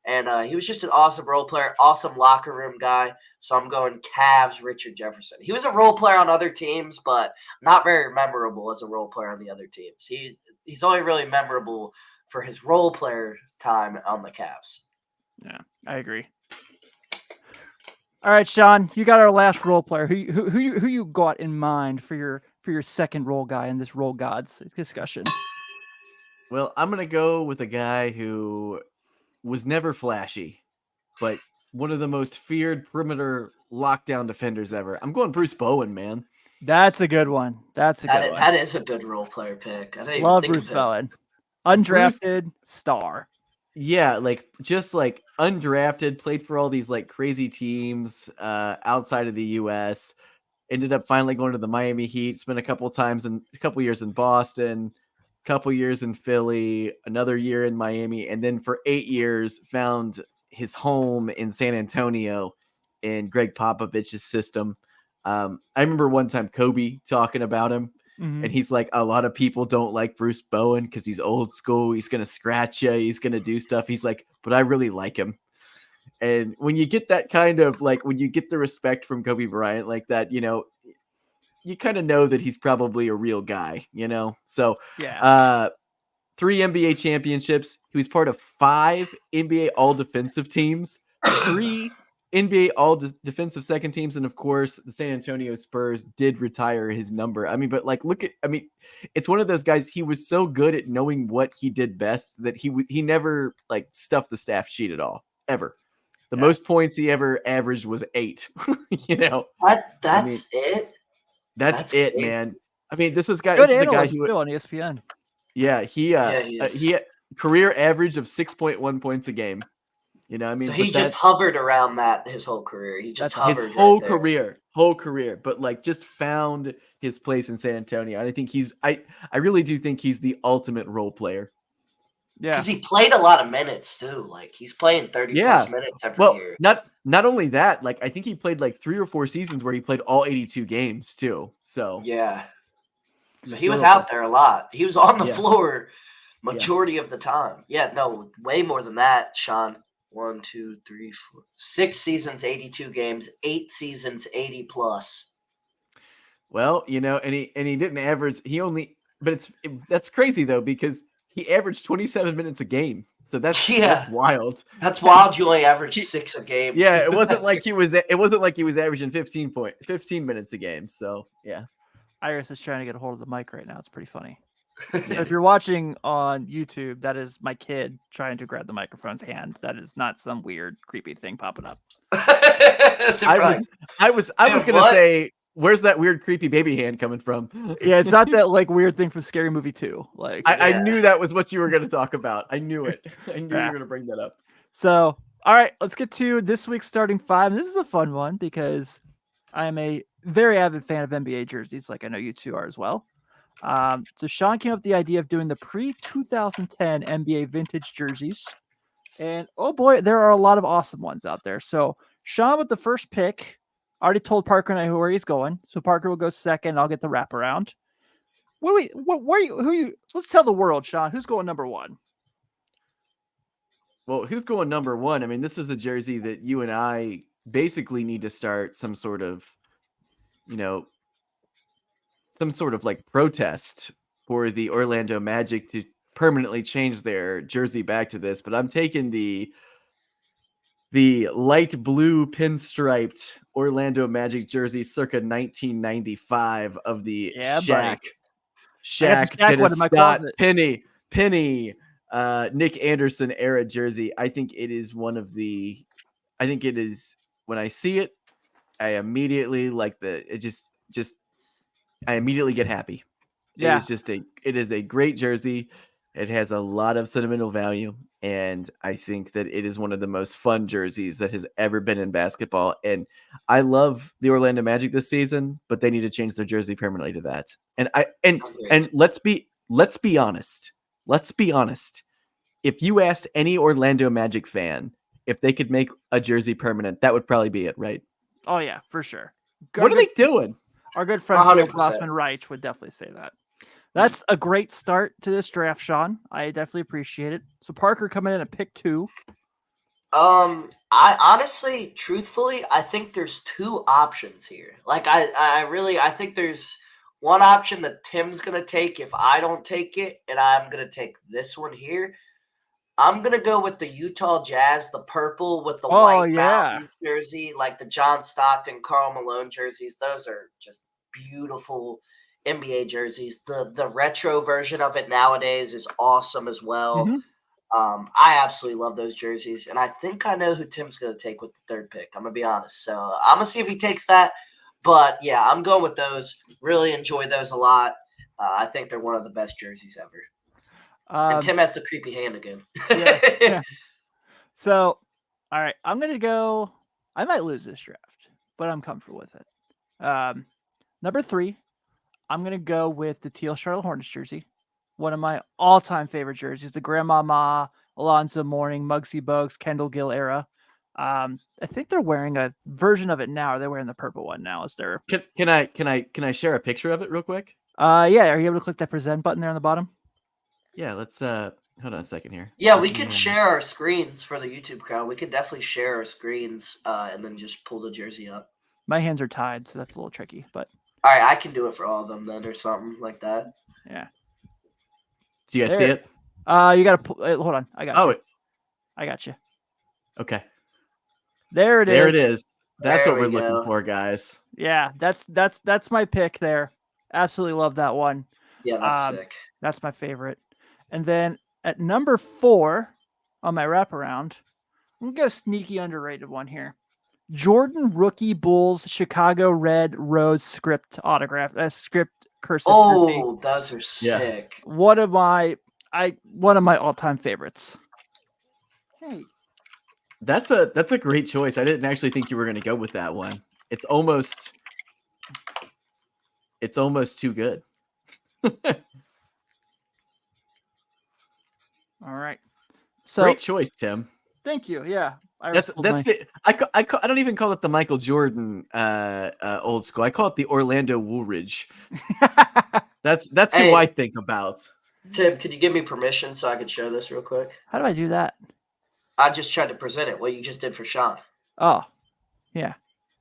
And he was just an awesome role player, awesome locker room guy. So I'm going Cavs, Richard Jefferson. He was a role player on other teams, but not very memorable as a role player on the other teams. He's only really memorable for his role player time on the Cavs. Yeah, I agree. All right, Sean, you got our last role player. Who you got in mind for your second role guy in this role gods discussion? Well, I'm gonna go with a guy who was never flashy, but one of the most feared perimeter lockdown defenders ever. I'm going Bruce Bowen, man. That's a good one. That is a good role player pick. Love Bruce Bowen. undrafted star. Yeah, like just like undrafted, played for all these like crazy teams outside of the US. Ended up finally going to the Miami Heat, spent a couple years in Boston, couple years in Philly, another year in Miami, and then for 8 years found his home in San Antonio in Greg Popovich's system. I remember one time Kobe talking about him. And he's like, a lot of people don't like Bruce Bowen because he's old school. He's going to scratch you. He's going to do stuff. He's like, but I really like him. And when you get that kind of like, when you get the respect from Kobe Bryant like that, you know, you kind of know that he's probably a real guy, you know? So, Yeah. 3 NBA championships. He was part of 5 NBA all defensive teams, 3 NBA all defensive second teams. And of course, the San Antonio Spurs did retire his number. I mean, but like, it's one of those guys. He was so good at knowing what he did best that he never like stuffed the staff sheet at all, ever. The most points he ever averaged was 8, you know, that's it. That's it, crazy. man. I mean, this is a guy who on ESPN. Yeah, he had career average of 6.1 points a game. You know, I mean, so he just hovered around that his whole career. He just hovered his whole career, but like just found his place in San Antonio. And I think I really do think he's the ultimate role player. Yeah, because he played a lot of minutes too. Like he's playing 30 plus minutes every year. Not only that, like I think he played like 3 or 4 seasons where he played all 82 games too. So yeah, so he was out there a lot. He was on the floor majority of the time. Yeah, no, way more than that, Sean. 1, 2, 3, 4, 6 seasons, 82 games, 8 seasons, 80 plus. Well, you know, and he didn't average. That's crazy though because he averaged 27 minutes a game. So that's wild. That's wild. You only average 6 a game. Yeah, it wasn't like he was averaging 15 minutes a game. So yeah. Iris is trying to get a hold of the mic right now. It's pretty funny. So if you're watching on YouTube, that is my kid trying to grab the microphone's hand. That is not some weird, creepy thing popping up. I was gonna say, where's that weird, creepy baby hand coming from? Yeah, it's not that like weird thing from Scary Movie 2. Like I knew that was what you were gonna talk about. I knew it. I knew you were gonna bring that up. So, all right, let's get to this week's starting 5. This is a fun one because I am a very avid fan of NBA jerseys, like I know you two are as well. So Sean came up with the idea of doing the pre-2010 NBA vintage jerseys. And oh boy, there are a lot of awesome ones out there. So Sean with the first pick already told Parker and I where he's going. So Parker will go second. I'll get the wraparound. Let's tell the world, Sean, who's going number 1? Well, who's going number 1? I mean, this is a jersey that you and I basically need to start some sort of, like protest for the Orlando Magic to permanently change their jersey back to this. But I'm taking the light blue pinstriped Orlando Magic jersey circa 1995 of the Shaq, Dennis Scott, Penny, Nick Anderson era jersey. I think it is when I see it, I immediately I immediately get happy. Yeah. It is a great jersey. It has a lot of sentimental value, and I think that it is one of the most fun jerseys that has ever been in basketball. And I love the Orlando Magic this season, but they need to change their jersey permanently to that. And let's be honest. Let's be honest. If you asked any Orlando Magic fan if they could make a jersey permanent, that would probably be it, right? Oh yeah, for sure. What are they doing? Our good friend Glassman Reich would definitely say that. That's a great start to this draft, Sean. I definitely appreciate it. So Parker coming in at pick 2. I honestly, truthfully, I think there's 2 options here. Like I think there's one option that Tim's gonna take if I don't take it, and I'm gonna take this one here. I'm gonna go with the Utah Jazz, the purple with the white mountain jersey, like the John Stockton, Karl Malone jerseys. Those are just beautiful NBA jerseys. The retro version of it nowadays is awesome as well. Mm-hmm. I absolutely love those jerseys, and I think I know who Tim's gonna take with the 3rd pick. I'm gonna be honest, so I'm gonna see if he takes that. But yeah, I'm going with those. Really enjoy those a lot. I think they're one of the best jerseys ever. And Tim has the creepy hand again. Yeah. So, all right, I'm gonna go. I might lose this draft, but I'm comfortable with it. Number 3, I'm gonna go with the teal Charlotte Hornets jersey. One of my all-time favorite jerseys, the Grandmama, Alonzo Mourning, Muggsy Bogues, Kendall Gill era. I think they're wearing a version of it now. Or they're wearing the purple one now. Is there? Can I share a picture of it real quick? Yeah. Are you able to click that present button there on the bottom? Yeah, let's hold on a second here. Yeah, we could share our screens for the YouTube crowd. We could definitely share our screens and then just pull the jersey up. My hands are tied, so that's a little tricky. But all right, I can do it for all of them then, or something like that. Yeah. Do you guys see it? You gotta hold on. I got you. I got you. Okay. There it is. There it is. That's There what we're we go. looking for, guys. Yeah, that's my pick there. Absolutely love that one. Yeah, that's sick. That's my favorite. And then at number 4 on my wraparound, I'm gonna go sneaky underrated one here. Jordan Rookie Bulls Chicago Red Rose script autograph. Script cursive. Oh, those are sick. One of my all-time favorites. Hey. That's a great choice. I didn't actually think you were going to go with that one. It's almost too good. All right. So great choice, Tim. Thank you. Yeah. I don't even call it the Michael Jordan old school. I call it the Orlando Woolridge. That's who I think about. Tim, could you give me permission so I could show this real quick? How do I do that? I just tried to present it. What you just did for Sean. Oh, yeah.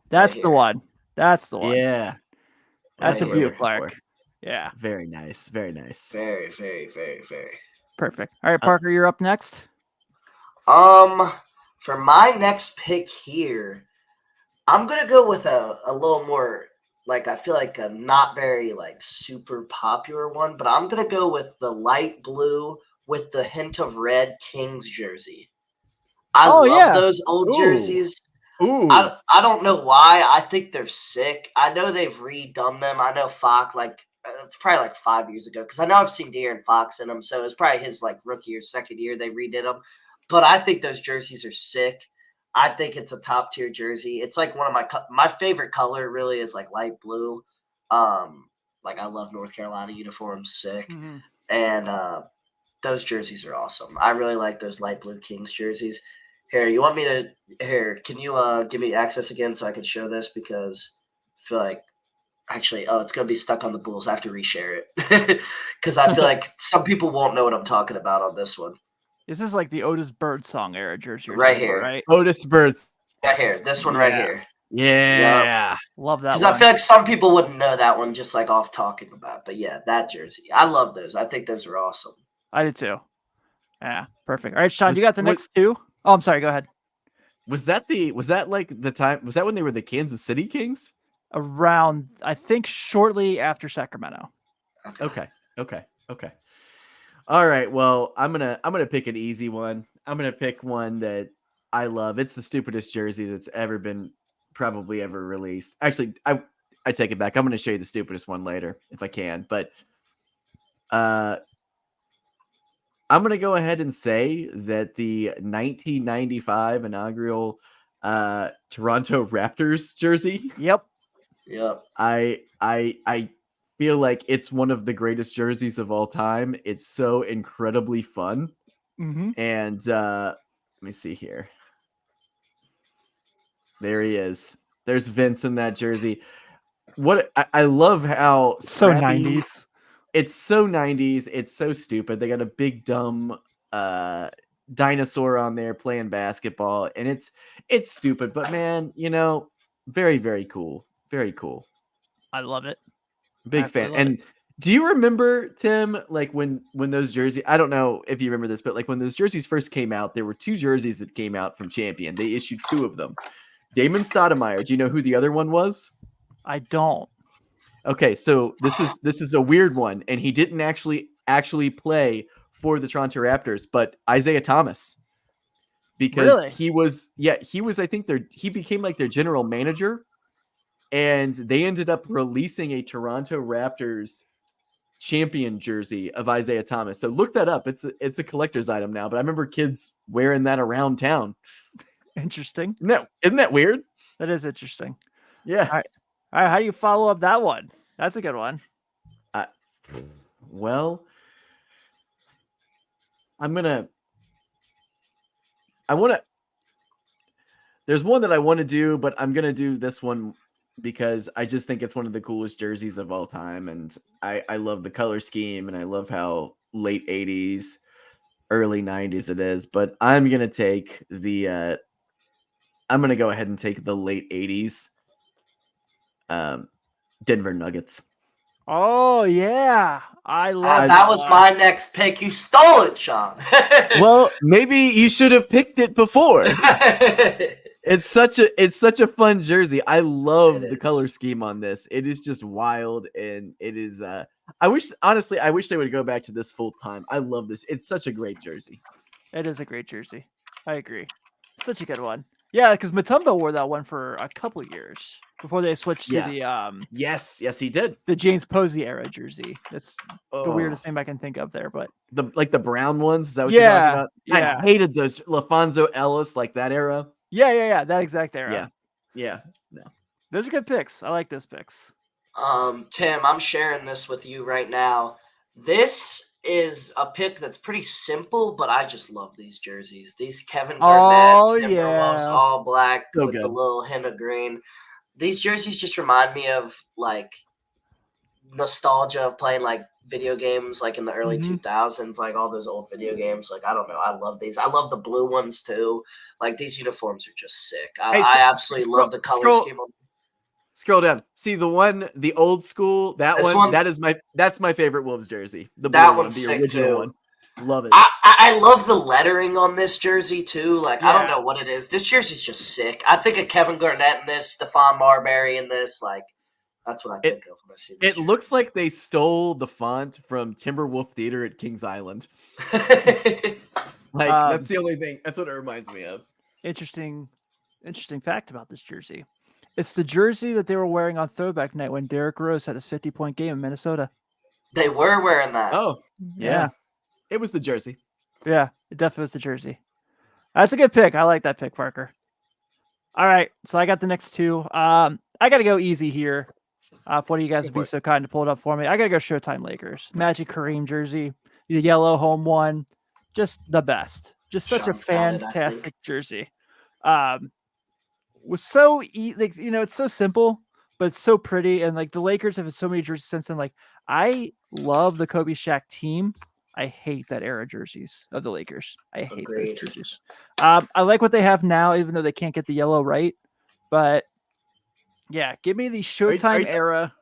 That's the one. That's the one. Yeah. That's a beautiful Clark. Yeah. Very nice. Very nice. Very, very, very, very. Perfect. All right, Parker, you're up next. For my next pick here, I'm gonna go with a little more I feel like a not very super popular one, but I'm gonna go with the light blue with the hint of red Kings jersey. I love those old jerseys. Ooh. I don't know why. I think they're sick. I know they've redone them. I know Fox it's probably 5 years ago because I know I've seen De'Aaron Fox in them, so it's probably his rookie or second year they redid them. But I think those jerseys are sick. I think it's a top tier jersey. It's one of my favorite color. Really is light blue. I love North Carolina uniforms, sick, and those jerseys are awesome. I really like those light blue Kings jerseys. Here, you want me to? Here, can you give me access again so I can show this because I feel like actually, it's gonna be stuck on the Bulls. I have to reshare it because I feel like some people won't know what I'm talking about on this one. This is the Otis Birdsong era jersey. Right here. Right? Otis Birds. Right here. This one right here. Yeah. Yep. Love that one. Because I feel like some people wouldn't know that one just off talking about. But yeah, that jersey. I love those. I think those are awesome. I do too. Yeah, perfect. All right, Sean, you got the next two? Oh, I'm sorry. Go ahead. Was that the time? Was that when they were the Kansas City Kings? Around, I think, shortly after Sacramento. Okay. All right. Well, I'm gonna pick an easy one. I'm gonna pick one that I love. It's the stupidest jersey that's ever been probably ever released. Actually, I take it back. I'm gonna show you the stupidest one later if I can. But I'm gonna go ahead and say that the 1995 inaugural Toronto Raptors jersey. Yep. I feel like it's one of the greatest jerseys of all time. It's so incredibly fun. And let me see here. There he is. There's Vince in that jersey. What I love how so 90s. It's so 90s. It's so stupid. They got a big dumb dinosaur on there playing basketball, and it's stupid, but man, very, very cool. Very cool. I love it. Big fan. And do you remember, Tim, when those jerseys, I don't know if you remember this, but when those jerseys first came out, there were two jerseys that came out from Champion. They issued two of them. Damon Stoudemire. Do you know who the other one was? I don't. Okay, so this is a weird one, and he didn't actually play for the Toronto Raptors, but Isaiah Thomas. Because he was I think he became their general manager. And they ended up releasing a Toronto Raptors champion jersey of Isaiah Thomas. So look that up. It's a collector's item now, but I remember kids wearing that around town. Interesting. Isn't that weird? That is interesting. Yeah. All right. How do you follow up that one? That's a good one. Well, there's one that I want to do, but I'm going to do this one because I just think it's one of the coolest jerseys of all time. And I love the color scheme and I love how late 80s, early 90s it is. But I'm going to go ahead and take the late 80s Denver Nuggets. Oh, yeah. I love that was my next pick. You stole it, Sean. Well, maybe you should have picked it before. It's such a fun jersey. I love the color scheme on this. It is just wild, and it is. I wish they would go back to this full time. I love this. It's such a great jersey. It is a great jersey. I agree. It's such a good one. Yeah, because Mutombo wore that one for a couple years before they switched to the yes, he did. The James Posey era jersey. That's the weirdest name I can think of there, but the brown ones. Is that what you're talking about? Yeah. I hated those LaFonso Ellis, like that era. Yeah. That exact era. Yeah. No. Those are good picks. I like those picks. Tim, I'm sharing this with you right now. This is a pick that's pretty simple, but I just love these jerseys. These Kevin Garnett, Timberwolves, all black with the little hint of green. These jerseys just remind me of like nostalgia of playing like video games like in the early 2000s, like all those old video games. Like, I don't know. I love these. I love the blue ones too. Like, these uniforms are just sick. I absolutely love the color scheme. Scroll down. See the old school, that's my favorite Wolves jersey. The blue one, the original one. Love it. I love the lettering on this jersey too. Like, I don't know what it is. This jersey's just sick. I think of Kevin Garnett in this, Stephon Marbury in this. Like, that's what I think of when I see this. It looks like they stole the font from Timberwolf Theater at Kings Island. That's the only thing. That's what it reminds me of. Interesting fact about this jersey. It's the jersey that they were wearing on Throwback Night when Derrick Rose had his 50-point game in Minnesota. They were wearing that. Oh, yeah. It was the jersey. Yeah, it definitely was the jersey. That's a good pick. I like that pick, Parker. All right, so I got the next two. I got to go easy here. If one of you guys would be so kind to pull it up for me. I got to go Showtime Lakers. Magic Kareem jersey. The yellow home one. Just the best. Just such a fantastic jersey. Was so it's so simple, but it's so pretty. And like the Lakers have had so many jerseys since then. Like, I love the Kobe Shaq team. I hate that era jerseys of the Lakers. I hate those jerseys. I like what they have now, even though they can't get the yellow right. But yeah, give me the Showtime era.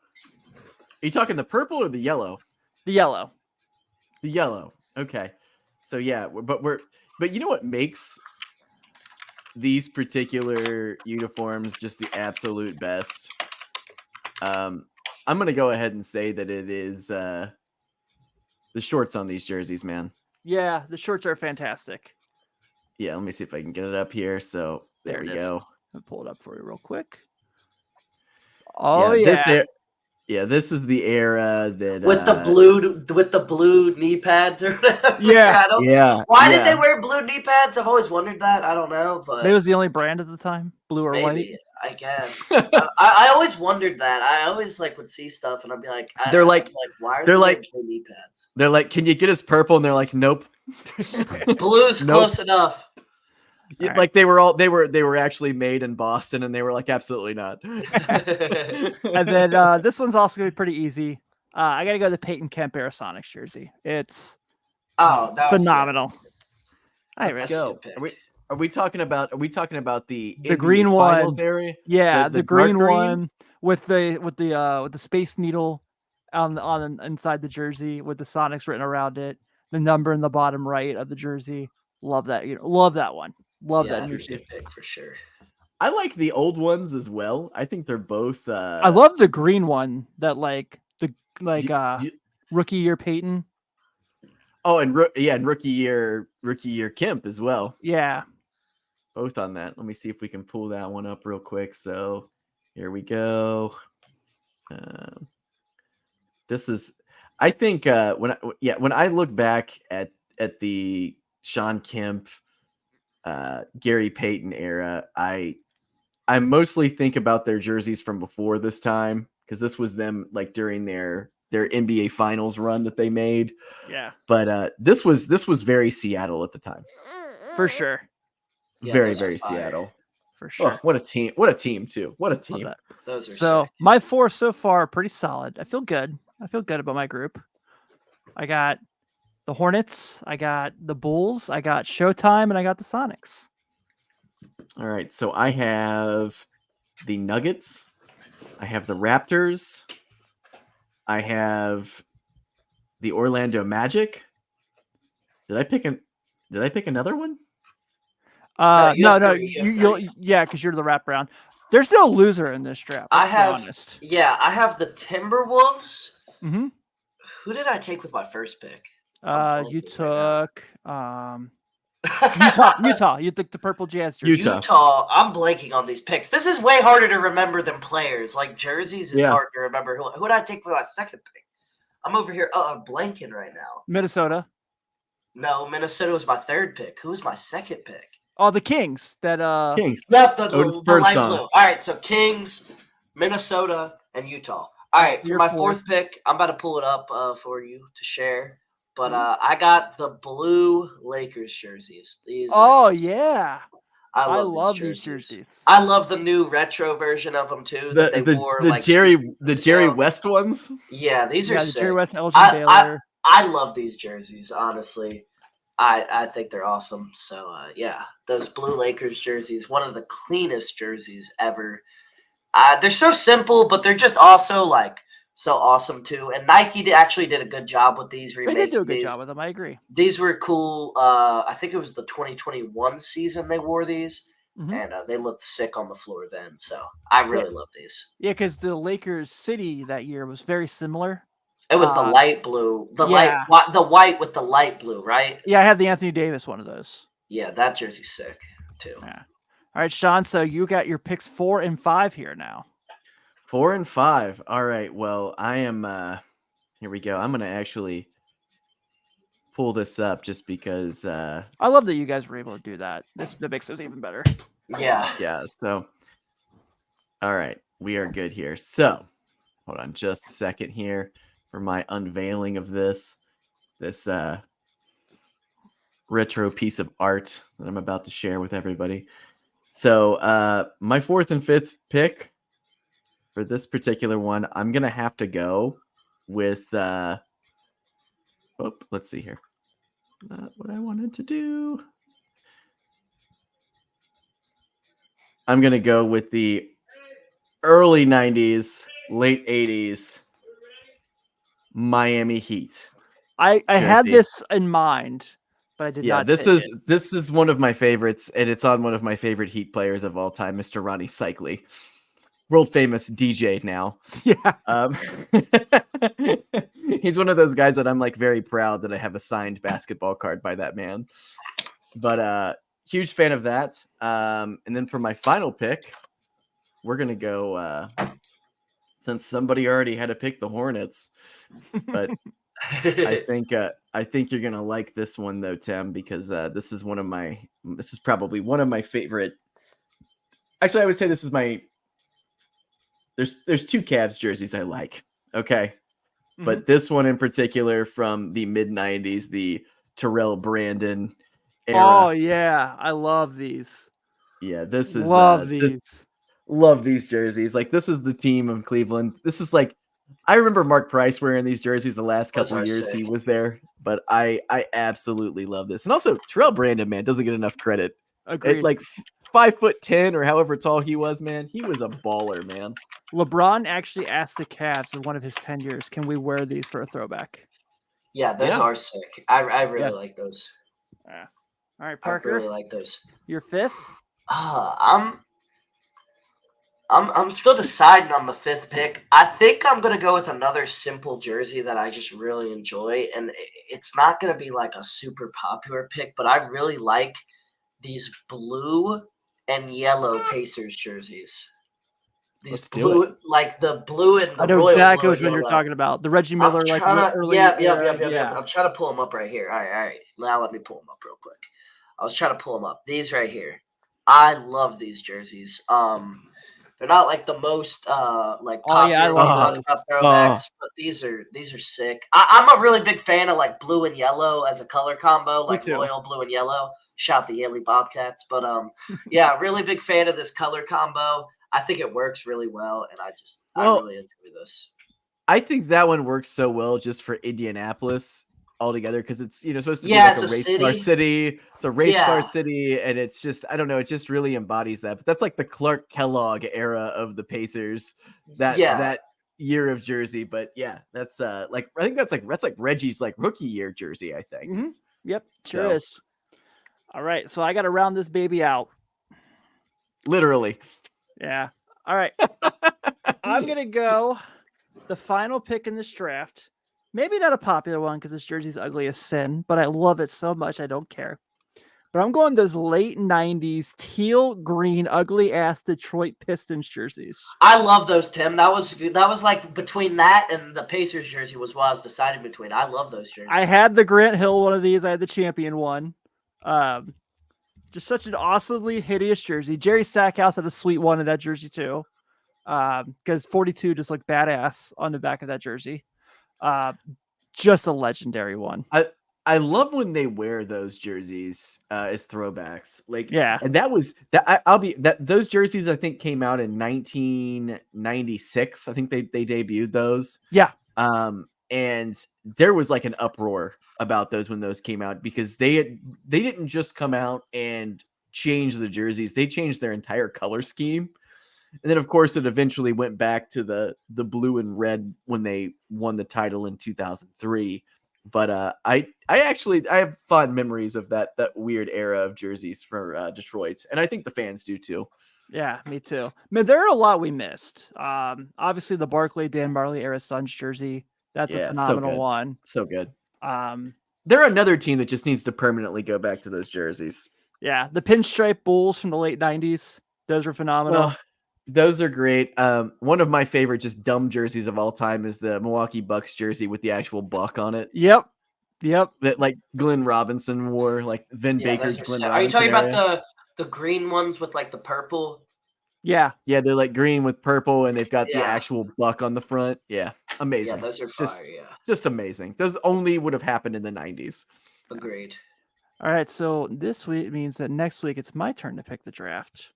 Are you talking the purple or the yellow? The yellow. The yellow. Okay. So yeah, but you know what makes these particular uniforms just the absolute best? I'm going to go ahead and say that it is the shorts on these jerseys, man. Yeah, the shorts are fantastic. Yeah, let me see if I can get it up here. So there we go. I'll pull it up for you real quick. This is the era that with the blue knee pads or whatever. Why did they wear blue knee pads? I've always wondered that. I don't know, but it was the only brand at the time, blue or white. I guess. I always wondered that. I always would see stuff and I'd be like, why are they wearing blue knee pads? They're like, can you get us purple? And they're like, nope. Blue's close enough. Right. Like they were actually made in Boston, and they were like, absolutely not. And then this one's also gonna be pretty easy. I gotta go to the Peyton Kemp Aerosonics jersey. It's phenomenal. All right, let's go. Are we talking about the green one area? Yeah, the green one with the Space Needle on inside the jersey with the Sonics written around it, the number in the bottom right of the jersey. Love that. Love that one. Love that jersey pick for sure. I like the old ones as well. I think they're both. I love the green one that rookie year Peyton. Oh, and rookie year Kemp as well. Yeah, both on that. Let me see if we can pull that one up real quick. So here we go. This is. I think when I look back at the Sean Kemp, Gary Payton era, I mostly think about their jerseys from before this time because this was them like during their NBA Finals run that they made. Yeah, But this was very Seattle at the time. for sure. Yeah, Very those are fire. Seattle. For sure. Oh, what a team! What a team too! What a Love team! that. Those are So sick. my 4 so far are pretty solid. I feel good. I feel good about my group. I got the Hornets, I got the Bulls, I got Showtime, and I got the Sonics. All right, so I have the Nuggets, I have the Raptors, I have the Orlando Magic. Did I pick another one? you have No, three, you have you'll three. yeah, because you're the wraparound. There's no loser in this draft. I Let's be have, honest. I have the Timberwolves. Mm-hmm. Who did I take with my first pick? You blanking right took now. Utah. You took the Purple Jazz jersey. Utah. I'm blanking on these picks. This is way harder to remember than players. Like jerseys is Yeah. hard to remember. Who did I take for my second pick? I'm over here blanking right now. Minnesota. No, Minnesota was my third pick. Who was my second pick? Oh, the Kings. That Kings. Yep, the Otis light Birdsong. blue. All right, so Kings, Minnesota, and Utah. All right, for Your my fourth. fourth pick, I'm about to pull it up for you to share. But I got the blue Lakers jerseys. These. Oh yeah. I love these these jerseys. I love the new retro version of them too. That they wore The like Jerry 2 the seasons Jerry ago. West ones. Yeah, these are the sick. Jerry West, Elgin Baylor. I love these jerseys. Honestly, I think they're awesome. So yeah, those blue Lakers jerseys, one of the cleanest jerseys ever. They're so simple, but they're just also like so awesome too. And Nike actually did a good job with these. They did do a good job with them. I agree. These were cool. I think it was the 2021 season they wore these, and they looked sick on the floor then. So I really love these. Yeah, because the Lakers city that year was very similar. It was the light blue, the white with the light blue, right? Yeah, I had the Anthony Davis one of those. Yeah, that jersey's sick too. Yeah. All right, Sean. So you got your picks 4 and 5 here now. 4 and 5. All right. Well, I am. Here we go. I'm gonna actually pull this up just because. I love that you guys were able to do that. That makes it even better. Yeah. Yeah. So. All right, we are good here. So, hold on just a second here for my unveiling of this retro piece of art that I'm about to share with everybody. So, my 4th and 5th pick for this particular one, I'm gonna have to go with. Let's see here. Not what I wanted to do. I'm gonna go with the early 90s, late 80s Miami Heat. I had this in mind, but I did not. This is one of my favorites, and it's on one of my favorite Heat players of all time, Mr. Ronnie Cycli, world famous DJ now. Yeah. He's one of those guys that I'm like very proud that I have a signed basketball card by that man. But huge fan of that. And then for my final pick, we're gonna go since somebody already had to pick the Hornets, but I think you're gonna like this one though, Tim, because this is probably one of my favorite. Actually, I would say this is my. There's 2 Cavs jerseys I like. Okay, but this one in particular from the mid '90s, the Terrell Brandon era. Oh yeah, I love these. Yeah, this is love these. Love these jerseys. Like, this is the team of Cleveland. This is like, I remember Mark Price wearing these jerseys the last couple of years he was there, but I absolutely love this. And also, Terrell Brandon, man, doesn't get enough credit. Agreed. At like 5'10" or however tall he was, man, he was a baller, man. LeBron actually asked the Cavs in one of his tenures, "Can we wear these for a throwback?" Yeah, those are sick. I really like those. Yeah. All right, Parker. I really like those. Your 5th? I'm still deciding on the 5th pick. I think I'm gonna go with another simple jersey that I just really enjoy, and it's not gonna be like a super popular pick, but I really like these blue and yellow Pacers jerseys. Let's do blue, like the blue and the I know royal exactly blue which and one you're yellow. talking about. The Reggie Miller, I'm like trying to, early. yep. Yeah. I'm trying to pull them up right here. All right. Now let me pull them up real quick. I was trying to pull them up. These right here. I love these jerseys. They're not like the most like Oh, yeah, I popular when you love talk those. about throwbacks, but these are sick. I'm a really big fan of like blue and yellow as a color combo, like too. royal blue and yellow. Shout the Yaley Bobcats, but yeah, really big fan of this color combo. I think it works really well, and I really enjoy this. I think that one works so well just for Indianapolis altogether because it's supposed to be Yeah, like it's a a race car city. city. It's a race car Yeah. city, and it's just I don't know. It just really embodies that. But that's like the Clark Kellogg era of the Pacers. That year of jersey. But yeah, that's like I think that's like Reggie's like rookie year jersey. I think. Mm-hmm. Yep, sure So. is. All right, so I got to round this baby out. Literally. Yeah. All right. I'm going to go the final pick in this draft. Maybe not a popular one because this jersey's ugly as sin, but I love it so much I don't care. But I'm going those late 90s teal green ugly ass Detroit Pistons jerseys. I love those, Tim. That was like between that and the Pacers jersey was what I was deciding between. I love those jerseys. I had the Grant Hill one of these. I had the champion one. Just such an awesomely hideous jersey. Jerry Stackhouse had a sweet one in that jersey too. Because 42 just looked badass on the back of that jersey. Just a legendary one. I love when they wear those jerseys as throwbacks. Like, yeah, and those jerseys I think came out in 1996. I think they debuted those. Yeah. And there was like an uproar about those when those came out because they didn't just come out and change the jerseys. They changed their entire color scheme. And then, of course, it eventually went back to the blue and red when they won the title in 2003. But I have fond memories of that weird era of jerseys for Detroit, and I think the fans do too. Yeah, me too. I mean, there are a lot we missed. Obviously, the Barkley Dan Marley era Suns jersey. That's a phenomenal one. So good. They're another team that just needs to permanently go back to those jerseys. Yeah, the pinstripe Bulls from the late 90s. Those were phenomenal. Those are great. One of my favorite just dumb jerseys of all time is the Milwaukee Bucks jersey with the actual buck on it. Yep. That like Glenn Robinson wore, like Vin Baker's Glenn Robinson. Are you talking area. about the green ones with like the purple? Yeah, they're like green with purple, and they've got the actual buck on the front. Yeah, amazing. Yeah, those are fire. Just amazing. Those only would have happened in the 90s. Agreed. All right, so this week means that next week it's my turn to pick the draft.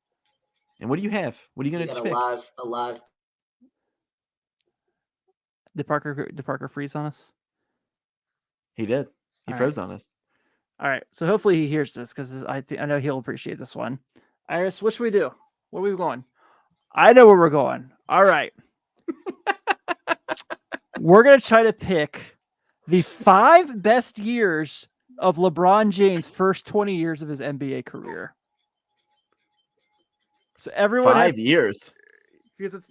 And what do you have? What are you going to pick? A live. Did Parker freeze on us? He did. He froze on us. All right, so hopefully he hears this because I know he'll appreciate this one. Iris, what should we do? Where are we going? I know where we're going. All right. We're going to try to pick the 5 best years of LeBron James' first 20 years of his NBA career. So everyone 5 years. Because it's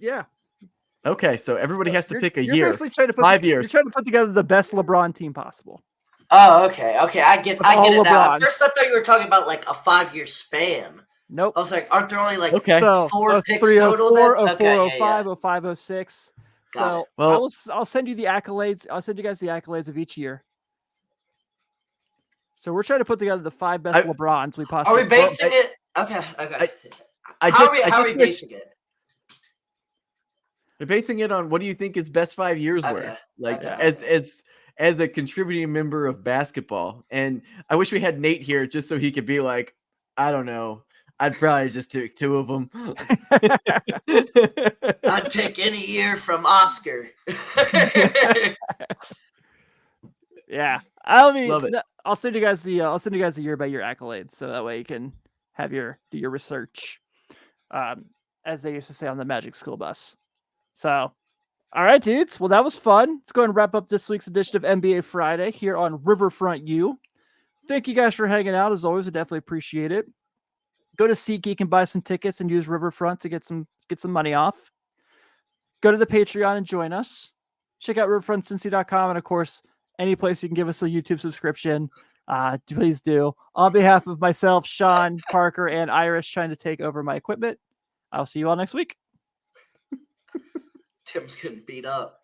Okay, so everybody has to pick a year. You're basically trying to put 5 years. You're trying to put together the best LeBron team possible. Oh, okay. I get it LeBron. now. At first I thought you were talking about like a 5-year span. Nope. I was like, aren't there only like So, 4 picks total? 04, 04, 05, 05, 06. Got So I'll send you the accolades. I'll send you guys the accolades of each year. So we're trying to put together the 5 best LeBrons we possibly. Are we basing it? Okay. How are we basing it? We're basing it on what do you think his best 5 years were? Like as a contributing member of basketball. And I wish we had Nate here just so he could be like, I don't know. I'd probably just take 2 of them. I'd take any year from Oscar. Yeah. Love it. I'll send you guys the year by year accolades so that way you can have do your research. As they used to say on the Magic School Bus. So, all right, dudes. Well, that was fun. Let's go ahead and wrap up this week's edition of NBA Friday here on Riverfront U. Thank you guys for hanging out. As always, I definitely appreciate it. Go to SeatGeek and buy some tickets and use Riverfront to get some money off. Go to the Patreon and join us. Check out riverfrontcincy.com and, of course, any place you can give us a YouTube subscription. Please do. On behalf of myself, Sean, Parker, and Iris trying to take over my equipment, I'll see you all next week. Tim's getting beat up.